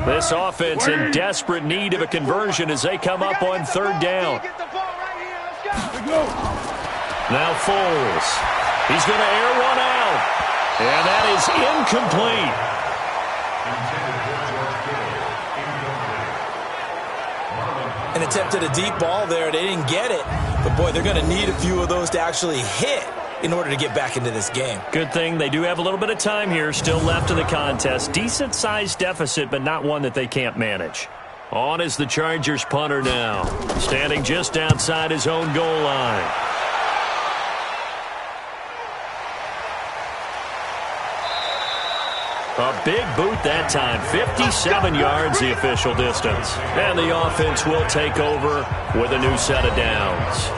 This offense in desperate need of a conversion as they come up on 3rd down. Now Foles. He's going to air one out. And that is incomplete. An attempt at a deep ball there. They didn't get it. But, boy, they're going to need a few of those to actually hit in order to get back into this game. Good thing they do have a little bit of time here still left in the contest. Decent-sized deficit, but not one that they can't manage. On is the Chargers punter now. Standing just outside his own goal line. A big boot that time. 57 yards the official distance. And the offense will take over with a new set of downs.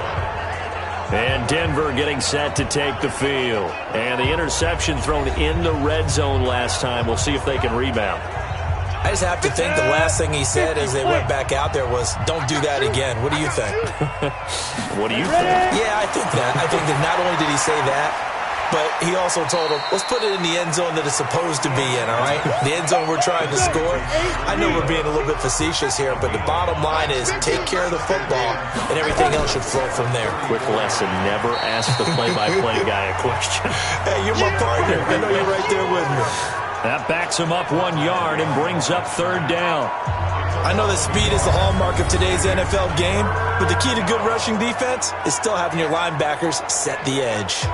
And Denver getting set to take the field. And the interception thrown in the red zone last time. We'll see if they can rebound. I just have to think the last thing he said as they went back out there was, don't do that again. What do you think? What do you think? Yeah, I think that. I think that not only did he say that, but he also told him, let's put it in the end zone that it's supposed to be in, all right? The end zone we're trying to score. I know we're being a little bit facetious here, but the bottom line is take care of the football, and everything else should flow from there. Quick lesson, never ask the play-by-play guy a question. Hey, you're my partner. I know you're right there with me. That backs him up 1 yard and brings up 3rd down. I know that speed is the hallmark of today's NFL game, but the key to good rushing defense is still having your linebackers set the edge.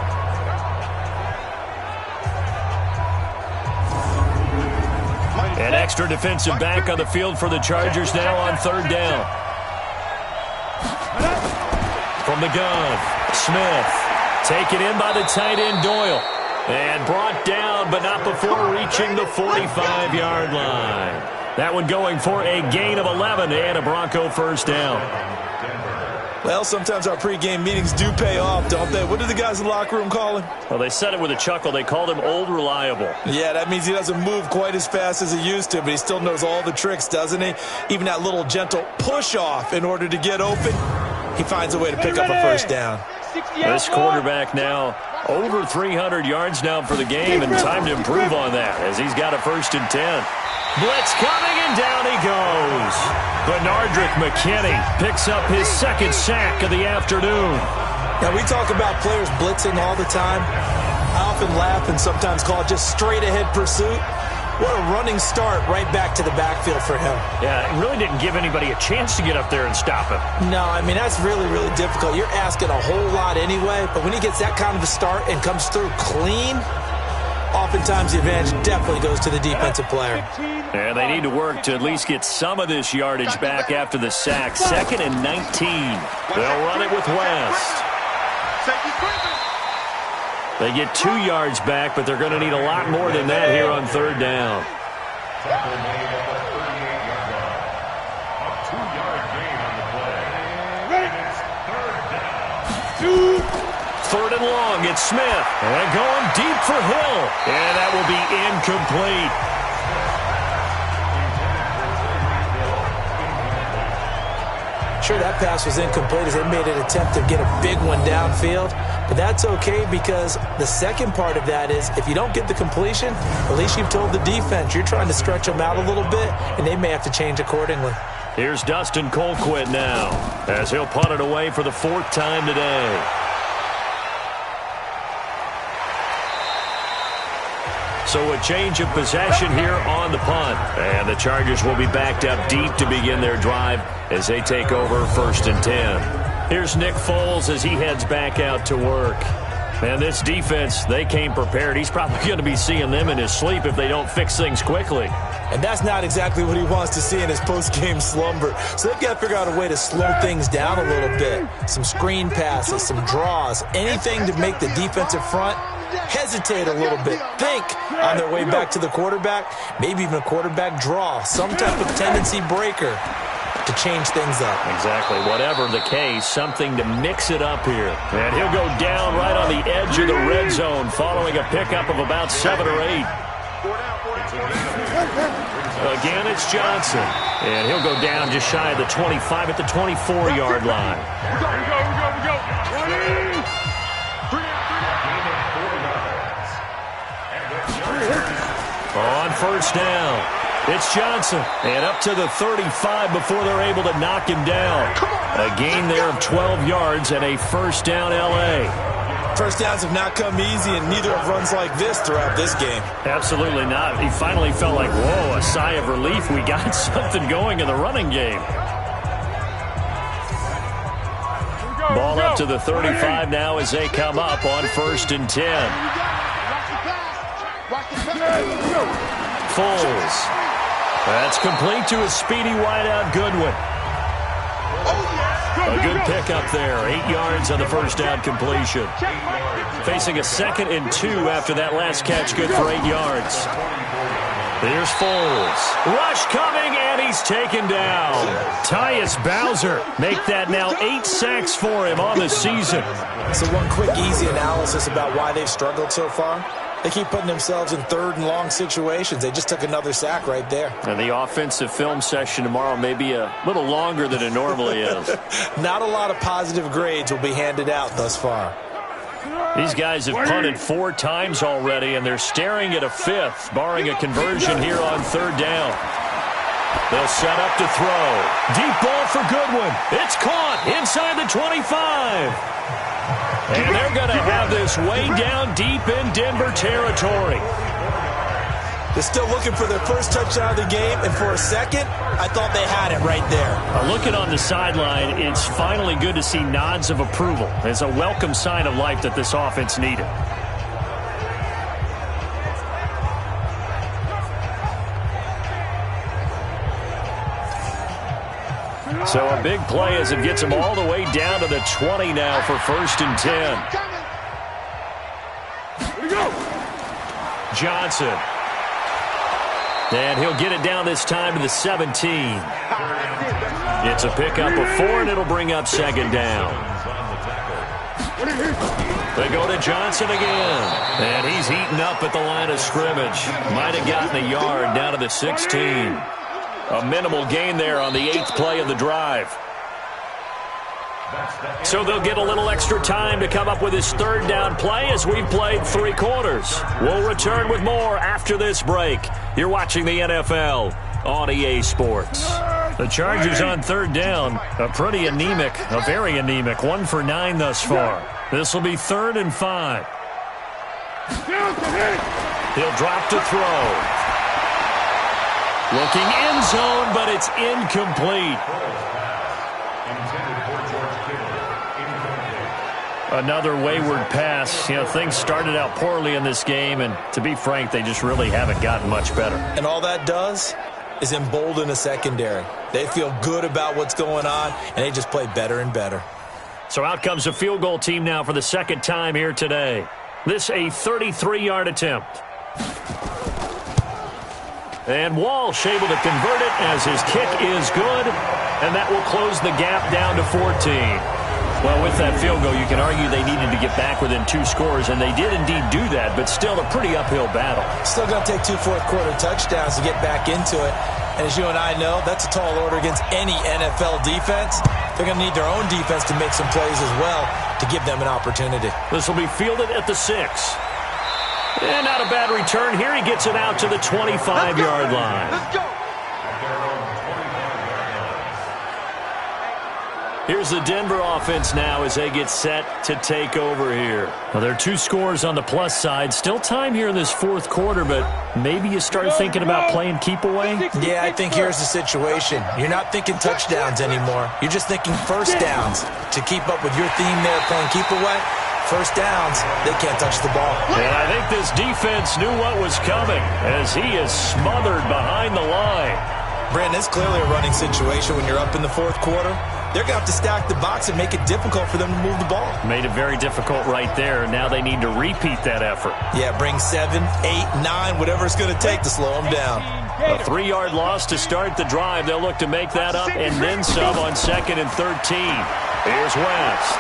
An extra defensive back on the field for the Chargers now on 3rd down. From the gun, Smith. Taken in by the tight end Doyle. And brought down, but not before reaching the 45-yard line. That one going for a gain of 11 and a Bronco first down. Well, sometimes our pregame meetings do pay off, don't they? What do the guys in the locker room call him? Well, they said it with a chuckle. They called him Old Reliable. Yeah, that means he doesn't move quite as fast as he used to, but he still knows all the tricks, doesn't he? Even that little gentle push-off in order to get open, he finds a way to pick up a first down. This quarterback now over 300 yards now for the game, and time to improve on that as he's got a 1st and 10. Blitz coming, and down he goes. Benardrick McKinney picks up his 2nd sack of the afternoon. Now, we talk about players blitzing all the time. I often laugh and sometimes call it just straight-ahead pursuit. What a running start right back to the backfield for him. Yeah, it really didn't give anybody a chance to get up there and stop him. No, I mean, that's really, really difficult. You're asking a whole lot anyway, but when he gets that kind of a start and comes through clean, oftentimes the advantage definitely goes to the defensive player. And they need to work to at least get some of this yardage back after the sack. 2nd and 19. They'll run it with West. They get 2 yards back, but they're going to need a lot more than that here on 3rd down. Third and long, it's Smith. And going deep for Hill. And that will be incomplete. Sure, that pass was incomplete as they made an attempt to get a big one downfield. But that's okay because the second part of that is if you don't get the completion, at least you've told the defense you're trying to stretch them out a little bit, and they may have to change accordingly. Here's Dustin Colquitt now as he'll punt it away for the 4th time today. So a change of possession here on the punt. And the Chargers will be backed up deep to begin their drive as they take over 1st and 10. Here's Nick Foles as he heads back out to work. And this defense, they came prepared. He's probably going to be seeing them in his sleep if they don't fix things quickly. And that's not exactly what he wants to see in his post-game slumber. So they've got to figure out a way to slow things down a little bit. Some screen passes, some draws, anything to make the defensive front hesitate a little bit. Think on their way back to the quarterback, maybe even a quarterback draw, some type of tendency breaker to change things up. Exactly. Whatever the case, something to mix it up here. And he'll go down right on the edge of the red zone following a pickup of about 7 or 8. Again, it's Johnson. And he'll go down just shy of the 25 at the 24-yard line. We go. 20. On 1st down, it's Johnson. And up to the 35 before they're able to knock him down. A gain there of 12 yards and a 1st down L.A. First downs have not come easy, and neither have runs like this throughout this game. Absolutely not. He finally felt like, whoa, a sigh of relief. We got something going in the running game. Ball up to the 35 now as they come up on 1st and 10. Foles. That's complete to a speedy wideout Goodwin. A good pickup there. 8 yards on the 1st down completion. Facing a 2nd and 2 after that last catch, good for 8 yards. There's Foles. Rush coming, and he's taken down. Tyus Bowser make that now 8 sacks for him on the season. So one quick, easy analysis about why they've struggled so far. They keep putting themselves in 3rd and long situations. They just took another sack right there. And the offensive film session tomorrow may be a little longer than it normally is. Not a lot of positive grades will be handed out thus far. These guys have punted 4 times already, and they're staring at a 5th, barring a conversion here on 3rd down. They'll set up to throw. Deep ball for Goodwin. It's caught inside the 25. And they're going to have this way down deep in Denver territory. They're still looking for their first touchdown of the game, and for a second, I thought they had it right there. Looking on the sideline, it's finally good to see nods of approval. It's a welcome sign of life that this offense needed. So a big play as it gets him all the way down to the 20 now for 1st and 10. Johnson. And he'll get it down this time to the 17. It's a pickup of 4, and it'll bring up 2nd down. They go to Johnson again. And he's heating up at the line of scrimmage. Might have gotten a yard down to the 16. A minimal gain there on the 8th play of the drive. So they'll get a little extra time to come up with his 3rd down play as we've played 3 quarters. We'll return with more after this break. You're watching the NFL on EA Sports. The Chargers on 3rd down, a very anemic, 1 for 9 thus far. This will be 3rd and 5. He'll drop to throw. Looking end zone, but it's incomplete. Another wayward pass. You know, things started out poorly in this game, and to be frank, they just really haven't gotten much better. And all that does is embolden the secondary. They feel good about what's going on, and they just play better and better. So out comes a field goal team now for the second time here today. This a 33-yard attempt. And Walsh able to convert it as his kick is good, and that will close the gap down to 14. Well, with that field goal, you can argue they needed to get back within 2 scores, and they did indeed do that, but still a pretty uphill battle. Still going to take 2 fourth-quarter touchdowns to get back into it. And as you and I know, that's a tall order against any NFL defense. They're going to need their own defense to make some plays as well to give them an opportunity. This will be fielded at the 6. And not a bad return here. He gets it out to the 25-yard line. Let's go. Here's the Denver offense now as they get set to take over here. Well, there are 2 scores on the plus side. Still time here in this fourth quarter, but maybe you start thinking about playing keep away? Yeah, I think here's the situation. You're not thinking touchdowns anymore. You're just thinking first downs. To keep up with your theme there playing keep away, first downs, they can't touch the ball. And I think this defense knew what was coming as he is smothered behind the line. Brandon, it's clearly a running situation when you're up in the fourth quarter. They're going to have to stack the box and make it difficult for them to move the ball. Made it very difficult right there. Now they need to repeat that effort. Yeah, bring 7, 8, 9, whatever it's going to take to slow them down. A 3-yard loss to start the drive. They'll look to make that up and then some on 2nd and 13. Here's West.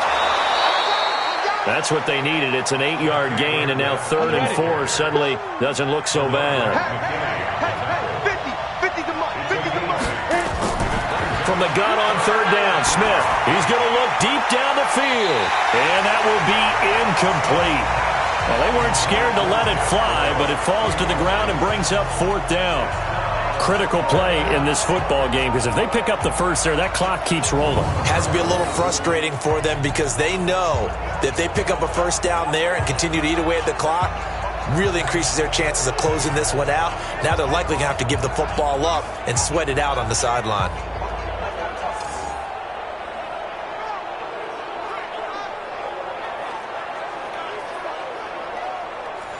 That's what they needed. It's an 8-yard gain, and now 3rd and 4 suddenly doesn't look so bad. 50 to Mike. From the gun on 3rd down, Smith. He's going to look deep down the field, and that will be incomplete. Well, they weren't scared to let it fly, but it falls to the ground and brings up 4th down. Critical play in this football game, because if they pick up the first there, that clock keeps rolling. Has to be a little frustrating for them because they know that if they pick up a first down there and continue to eat away at the clock, really increases their chances of closing this one out. Now they're likely going to have to give the football up and sweat it out on the sideline.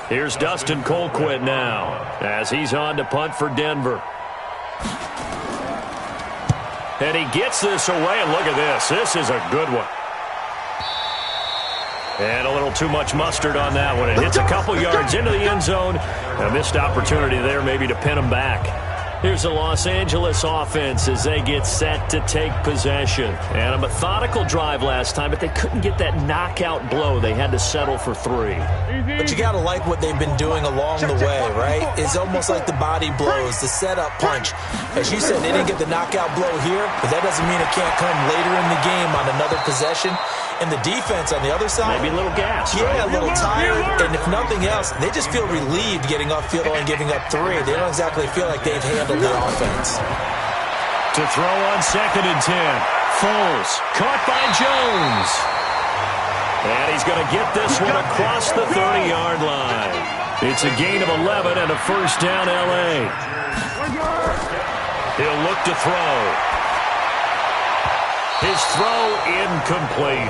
Here's Dustin Colquitt now as he's on to punt for Denver. And he gets this away, and look at this. This is a good one. And a little too much mustard on that one. It hits a couple yards into the end zone. A missed opportunity there maybe to pin him back. Here's the Los Angeles offense as they get set to take possession. And a methodical drive last time, but they couldn't get that knockout blow. They had to settle for 3. But you got to like what they've been doing along the way, right? It's almost like the body blows, the setup punch. As you said, they didn't get the knockout blow here, but that doesn't mean it can't come later in the game on another possession. And the defense on the other side, maybe a little gas, yeah, right? A little tired. And if nothing else, they just feel relieved getting off field and giving up 3. They don't exactly feel like they've handled the offense. To throw on 2nd and 10. Foles caught by Jones. And he's going to get this one across the 30-yard line. It's a gain of 11 and a first down L.A. He'll look to throw. His throw incomplete.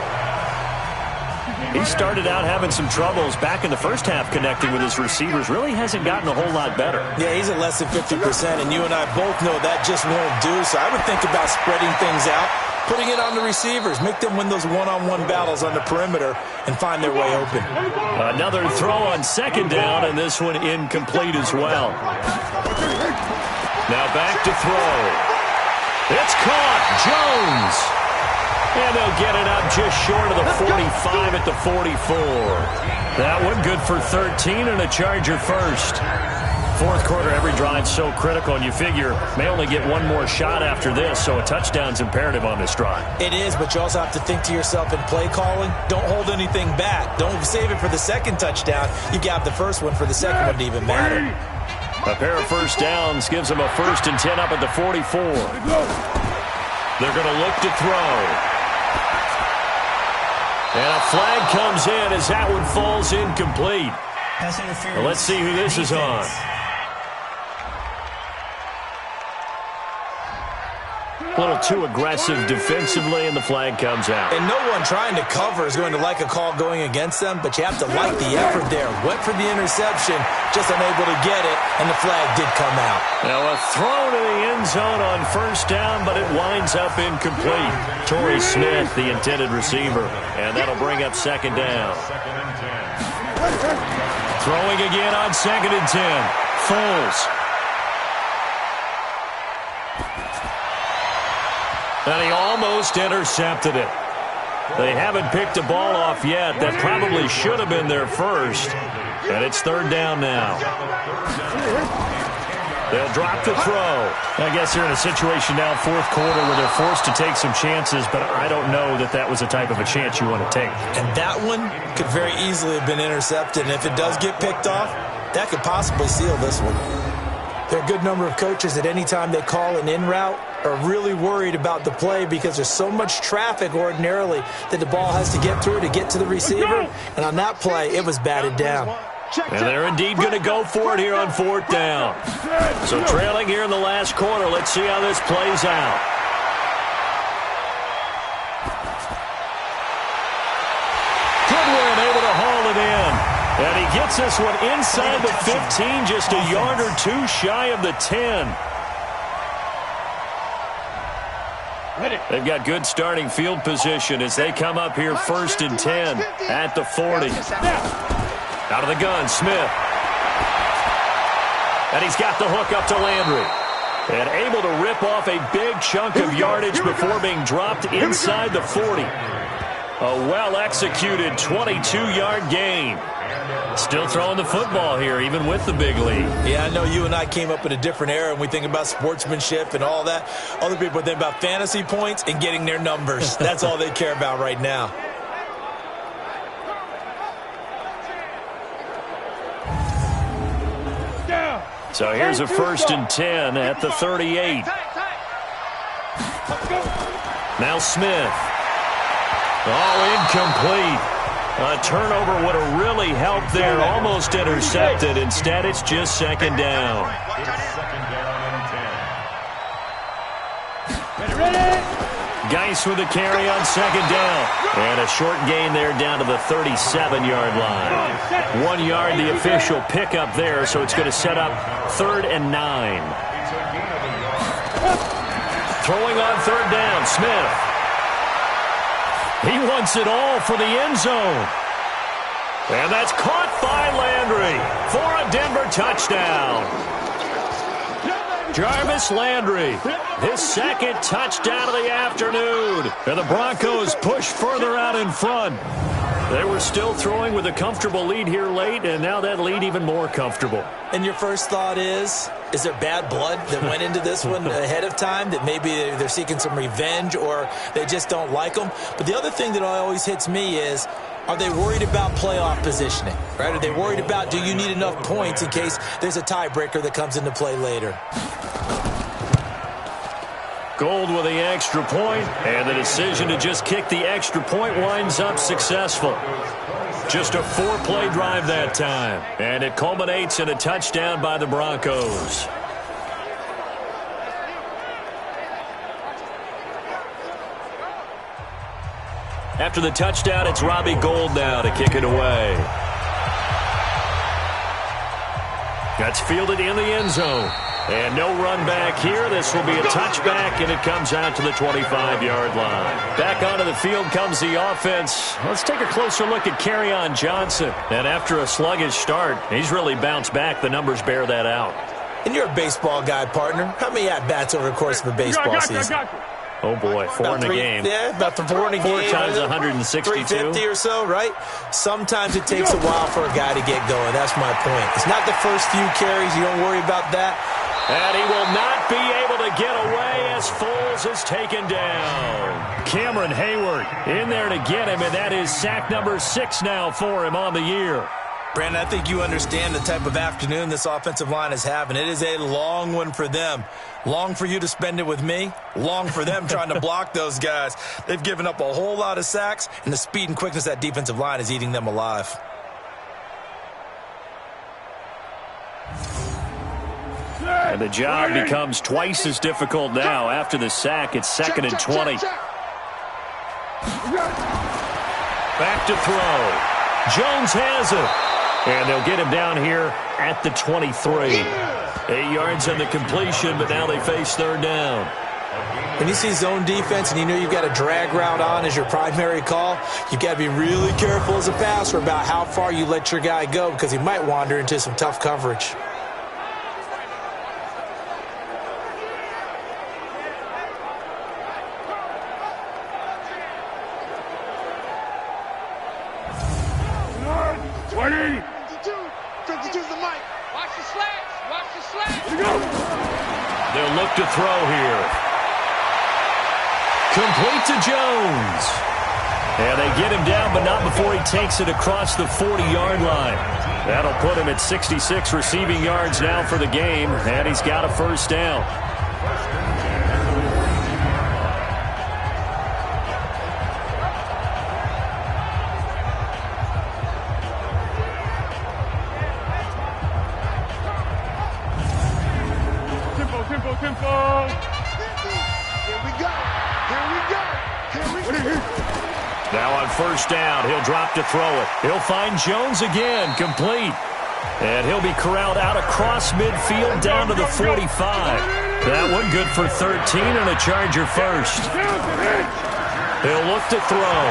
He started out having some troubles back in the first half connecting with his receivers. Really hasn't gotten a whole lot better. Yeah, he's at less than 50%, and you and I both know that just won't do. So I would think about spreading things out, putting it on the receivers, make them win those one-on-one battles on the perimeter and find their way open. Another throw on 2nd down, and this one incomplete as well. Now back to throw. It's caught. Jones. And they'll get it up just short of the 45 at the 44. That one good for 13 and a Charger first. Fourth quarter, every drive so critical, and you figure may only get one more shot after this, so a touchdown's imperative on this drive. It is, but you also have to think to yourself in play calling, don't hold anything back. Don't save it for the second touchdown. You got the first one for the second one to even matter. A pair of first downs gives them a 1st and 10 up at the 44. They're going to look to throw. And a flag comes in as that one falls incomplete. Well, let's see who this is on. A little too aggressive defensively, and the flag comes out. And no one trying to cover is going to like a call going against them, but you have to like the effort there. Went for the interception, just unable to get it, and the flag did come out. Now a throw to the end zone on first down, but it winds up incomplete. Torrey Smith, the intended receiver, and that'll bring up second down. Throwing again on 2nd and 10. Foles. And he almost intercepted it. They haven't picked a ball off yet. That probably should have been their first. And it's 3rd down now. They'll drop the throw. I guess they're in a situation now, 4th quarter, where they're forced to take some chances, but I don't know that that was the type of a chance you want to take. And that one could very easily have been intercepted. And if it does get picked off, that could possibly seal this one. There are a good number of coaches at any time they call an in route are really worried about the play because there's so much traffic ordinarily that the ball has to get through to get to the receiver. And on that play, it was batted down. And they're indeed going to go for it here on 4th down. So trailing here in the last quarter. Let's see how this plays out. Goodwin able to haul it in. And he gets this one inside the 15, just a yard or two shy of the 10. They've got good starting field position as they come up here 1st and 10 at the 40. Out of the gun, Smith. And he's got the hook up to Landry. And able to rip off a big chunk of yardage before being dropped inside the 40. A well-executed 22-yard gain. Still throwing the football here, even with the big lead. Yeah, I know you and I came up in a different era, and we think about sportsmanship and all that. Other people think about fantasy points and getting their numbers. That's all they care about right now. So here's a 1st and 10 at the 38. Now Smith. Oh, incomplete. A turnover would have really helped there. Almost intercepted. Instead, it's just 2nd down. Geis with the carry on 2nd down. And a short gain there down to the 37-yard line. 1 yard, the official pickup there, so it's going to set up 3rd and 9. Throwing on 3rd down, Smith. He wants it all for the end zone. And that's caught by Landry for a Denver touchdown. Jarvis Landry, his 2nd touchdown of the afternoon. And the Broncos push further out in front. They were still throwing with a comfortable lead here late, and now that lead even more comfortable. And your first thought is there bad blood that went into this one ahead of time, that maybe they're seeking some revenge or they just don't like them? But the other thing that always hits me is, are they worried about playoff positioning? Right? Are they worried about, do you need enough points in case there's a tiebreaker that comes into play later? Gold with the extra point, and the decision to just kick the extra point winds up successful. Just a 4-play drive that time, and it culminates in a touchdown by the Broncos. After the touchdown, it's Robbie Gould now to kick it away. That's fielded in the end zone. And no run back here. This will be a touchback, and it comes out to the 25-yard line. Back onto the field comes the offense. Let's take a closer look at Kerryon Johnson. And after a sluggish start, he's really bounced back. The numbers bear that out. And you're a baseball guy, partner. How many at-bats over the course of a baseball season? Oh, boy, 4 in a game. Yeah, about 4 in a game. 4 times 162. 350 or so, right? Sometimes it takes a while for a guy to get going. That's my point. It's not the first few carries. You don't worry about that. And he will not be able to get away as Foles is taken down. Cameron Hayward in there to get him, and that is sack number 6 now for him on the year. Brandon, I think you understand the type of afternoon this offensive line is having. It is a long one for them. Long for you to spend it with me. Long for them trying to block those guys. They've given up a whole lot of sacks, and the speed and quickness of that defensive line is eating them alive. And the job becomes twice as difficult now. After the sack, it's 2nd and 20. Back to throw. Jones has it. And they'll get him down here at the 23. 8 yards on the completion, but now they face 3rd down. When you see zone defense and you know you've got a drag route on as your primary call, you've got to be really careful as a passer about how far you let your guy go because he might wander into some tough coverage. They'll look to throw here. Complete to Jones. And they get him down, but not before he takes it across the 40-yard line. That'll put him at 66 receiving yards now for the game, and he's got a 1st down. Now on 1st down, he'll drop to throw it. He'll find Jones again, complete. And he'll be corralled out across midfield down to the 45. That one good for 13 and a Charger 1st. He'll look to throw.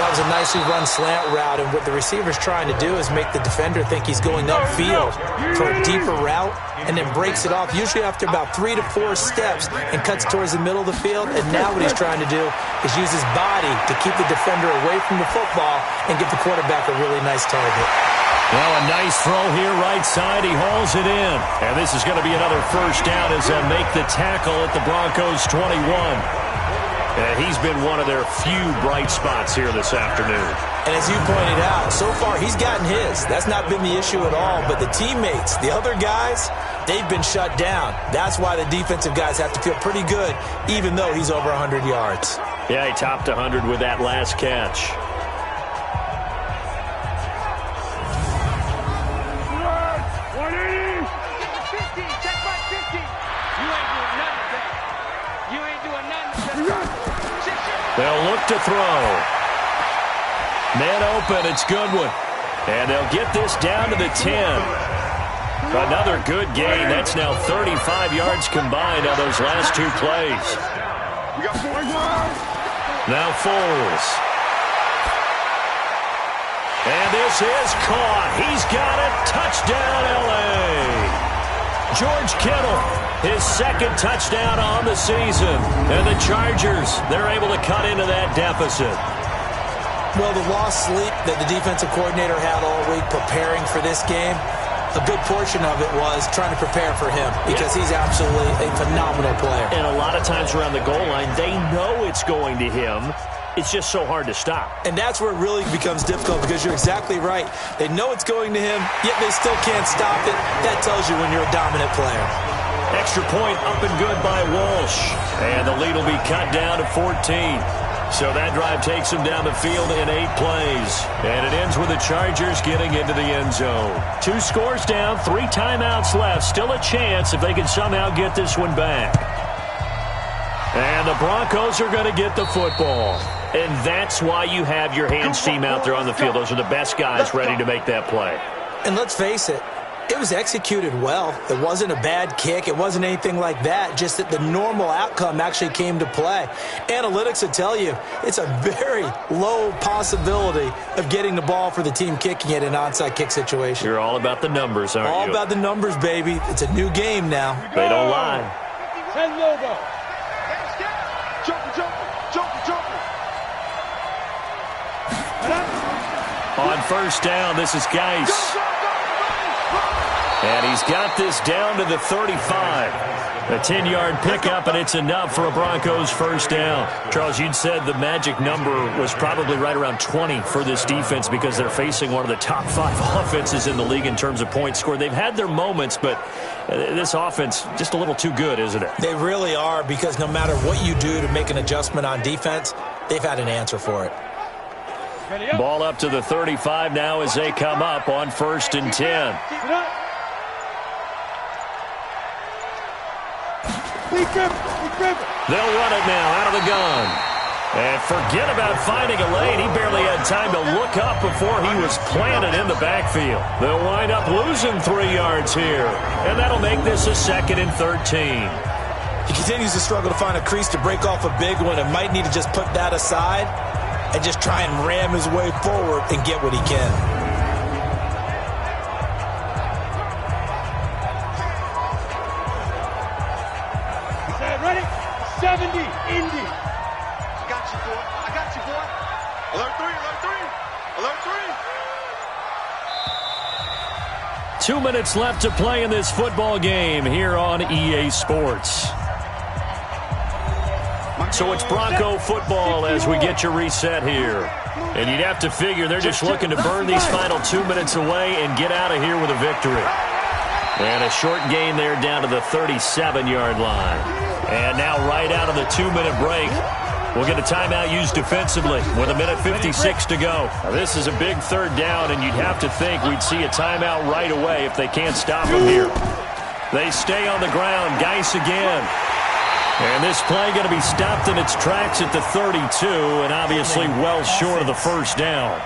That was a nicely run slant route, and what the receiver's trying to do is make the defender think he's going upfield for a deeper route and then breaks it off, usually after about 3 to 4 steps, and cuts towards the middle of the field. And now what he's trying to do is use his body to keep the defender away from the football and give the quarterback a really nice target. Well, a nice throw here right side. He hauls it in. And this is going to be another 1st down as they'll make the tackle at the Broncos 21. And he's been one of their few bright spots here this afternoon. And as you pointed out, so far he's gotten his. That's not been the issue at all. But the teammates, the other guys, they've been shut down. That's why the defensive guys have to feel pretty good, even though he's over 100 yards. Yeah, he topped 100 with that last catch. They'll look to throw. Man open, it's Goodwin. And they'll get this down to the 10. Another good gain. That's now 35 yards combined on those last 2 plays. Now Foles. And this is caught. He's got it. Touchdown, L.A. George Kittle, his 2nd touchdown on the season. And the Chargers, they're able to cut into that deficit. Well, the lost sleep that the defensive coordinator had all week preparing for this game, a good portion of it was trying to prepare for him because he's absolutely a phenomenal player. And a lot of times around the goal line, they know it's going to him. It's just so hard to stop. And that's where it really becomes difficult because you're exactly right. They know it's going to him, yet they still can't stop it. That tells you when you're a dominant player. Extra point up and good by Walsh. And the lead will be cut down to 14. So that drive takes them down the field in 8 plays. And it ends with the Chargers getting into the end zone. 2 scores down, 3 timeouts left. Still a chance if they can somehow get this one back. And the Broncos are going to get the football. And that's why you have your hands team out there on the field. Those are the best guys ready to make that play. And let's face it, it was executed well. It wasn't a bad kick. It wasn't anything like that. Just that the normal outcome actually came to play. Analytics will tell you it's a very low possibility of getting the ball for the team kicking it in an onside kick situation. You're all about the numbers, aren't you? All about the numbers, baby. It's a new game now. They don't lie. 10 logo. On 1st down, this is Geis. And he's got this down to the 35. A 10-yard pickup, and it's enough for a Broncos 1st down. Charles, you'd said the magic number was probably right around 20 for this defense because they're facing one of the top 5 offenses in the league in terms of points scored. They've had their moments, but this offense just a little too good, isn't it? They really are because no matter what you do to make an adjustment on defense, they've had an answer for it. Ball up to the 35 now as they come up on 1st and 10. They'll run it now out of the gun. And forget about finding a lane. He barely had time to look up before he was planted in the backfield. They'll wind up losing 3 yards here. And that'll make this a 2nd and 13. He continues to struggle to find a crease to break off a big one and might need to just put that aside and just try and ram his way forward and get what he can. Ready? 70, Indy. I got you, boy. I got you, boy. Alert 3, alert 3. Alert 3. 2 minutes left to play in this football game here on EA Sports. So it's Bronco football as we get you reset here. And you'd have to figure they're just looking to burn these final 2 minutes away and get out of here with a victory. And a short gain there down to the 37-yard line. And now right out of the 2-minute break, we'll get a timeout used defensively with 1:56 to go. Now, this is a big 3rd down, and you'd have to think we'd see a timeout right away if they can't stop them here. They stay on the ground. Geis again. And this play going to be stopped in its tracks at the 32, and obviously well short of the 1st down.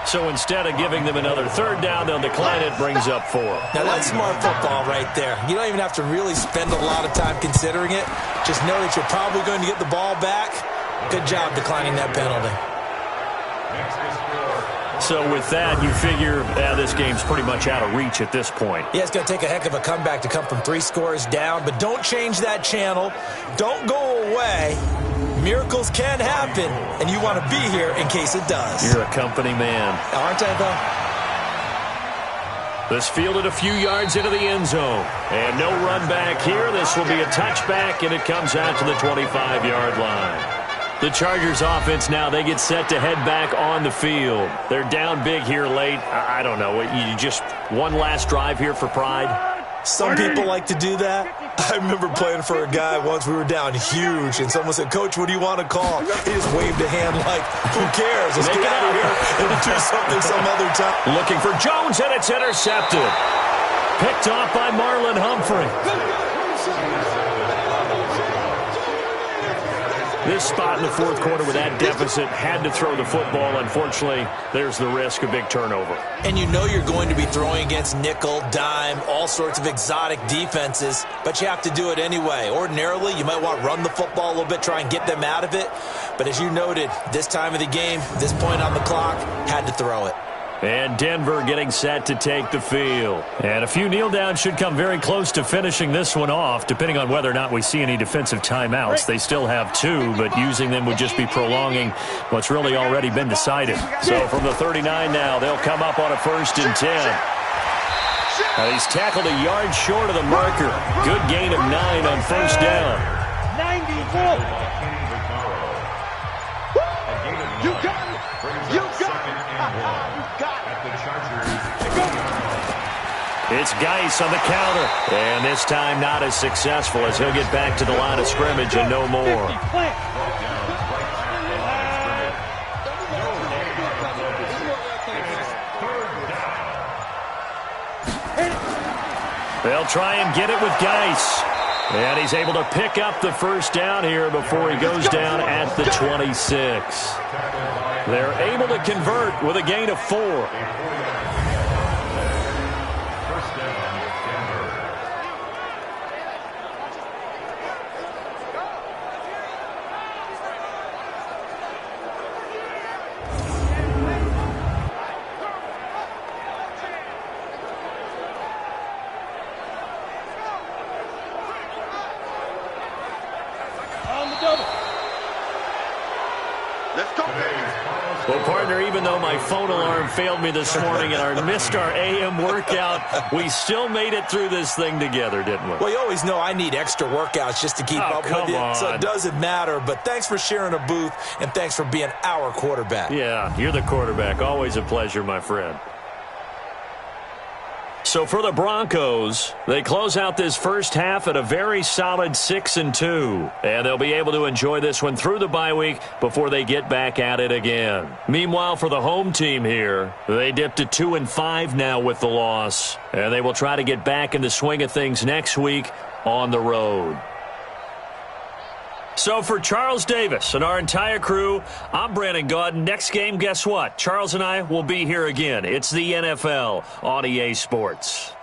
So instead of giving them another 3rd down, they'll decline it, brings up 4. Now that's smart football right there. You don't even have to really spend a lot of time considering it. Just know that you're probably going to get the ball back. Good job declining that penalty. So with that, you figure this game's pretty much out of reach at this point. Yeah, it's going to take a heck of a comeback to come from 3 scores down, but don't change that channel. Don't go away. Miracles can happen, and you want to be here in case it does. You're a company man. Aren't I, though? This fielded a few yards into the end zone. And no run back here. This will be a touchback, and it comes out to the 25-yard line. The Chargers offense now, they get set to head back on the field. They're down big here late. I don't know. You just one last drive here for pride? Some people like to do that. I remember playing for a guy once. We were down huge, and someone said, "Coach, what do you want to call?" He just waved a hand like, "Who cares? Let's get out of here and do something some other time." Looking for Jones, and it's intercepted. Picked off by Marlon Humphrey. This spot in the 4th quarter with that deficit had to throw the football. Unfortunately, there's the risk of big turnover. And you know you're going to be throwing against nickel, dime, all sorts of exotic defenses, but you have to do it anyway. Ordinarily, you might want to run the football a little bit, try and get them out of it. But as you noted, this time of the game, this point on the clock, had to throw it. And Denver getting set to take the field. And a few kneel downs should come very close to finishing this one off, depending on whether or not we see any defensive timeouts. They still have 2, but using them would just be prolonging what's really already been decided. So from the 39 now, they'll come up on a 1st and 10. Now he's tackled a yard short of the marker. Good gain of 9 on 1st down. 94. You got it. You got it. It's Geis on the counter. And this time not as successful as he'll get back to the line of scrimmage and no more. They'll try and get it with Geis. And he's able to pick up the 1st down here before he goes down at the 26. They're able to convert with a gain of 4. Well, partner, even though my phone alarm failed me this morning and I missed our AM workout, we still made it through this thing together, didn't we? Well, you always know I need extra workouts just to keep up with you, so it doesn't matter. But thanks for sharing a booth, and thanks for being our quarterback. Yeah, you're the quarterback. Always a pleasure, my friend. So for the Broncos, they close out this first half at a very solid 6-2. And they'll be able to enjoy this one through the bye week before they get back at it again. Meanwhile, for the home team here, they dipped to 2-5 now with the loss. And they will try to get back in the swing of things next week on the road. So for Charles Davis and our entire crew, I'm Brandon Gaudin. Next game, guess what? Charles and I will be here again. It's the NFL on EA Sports.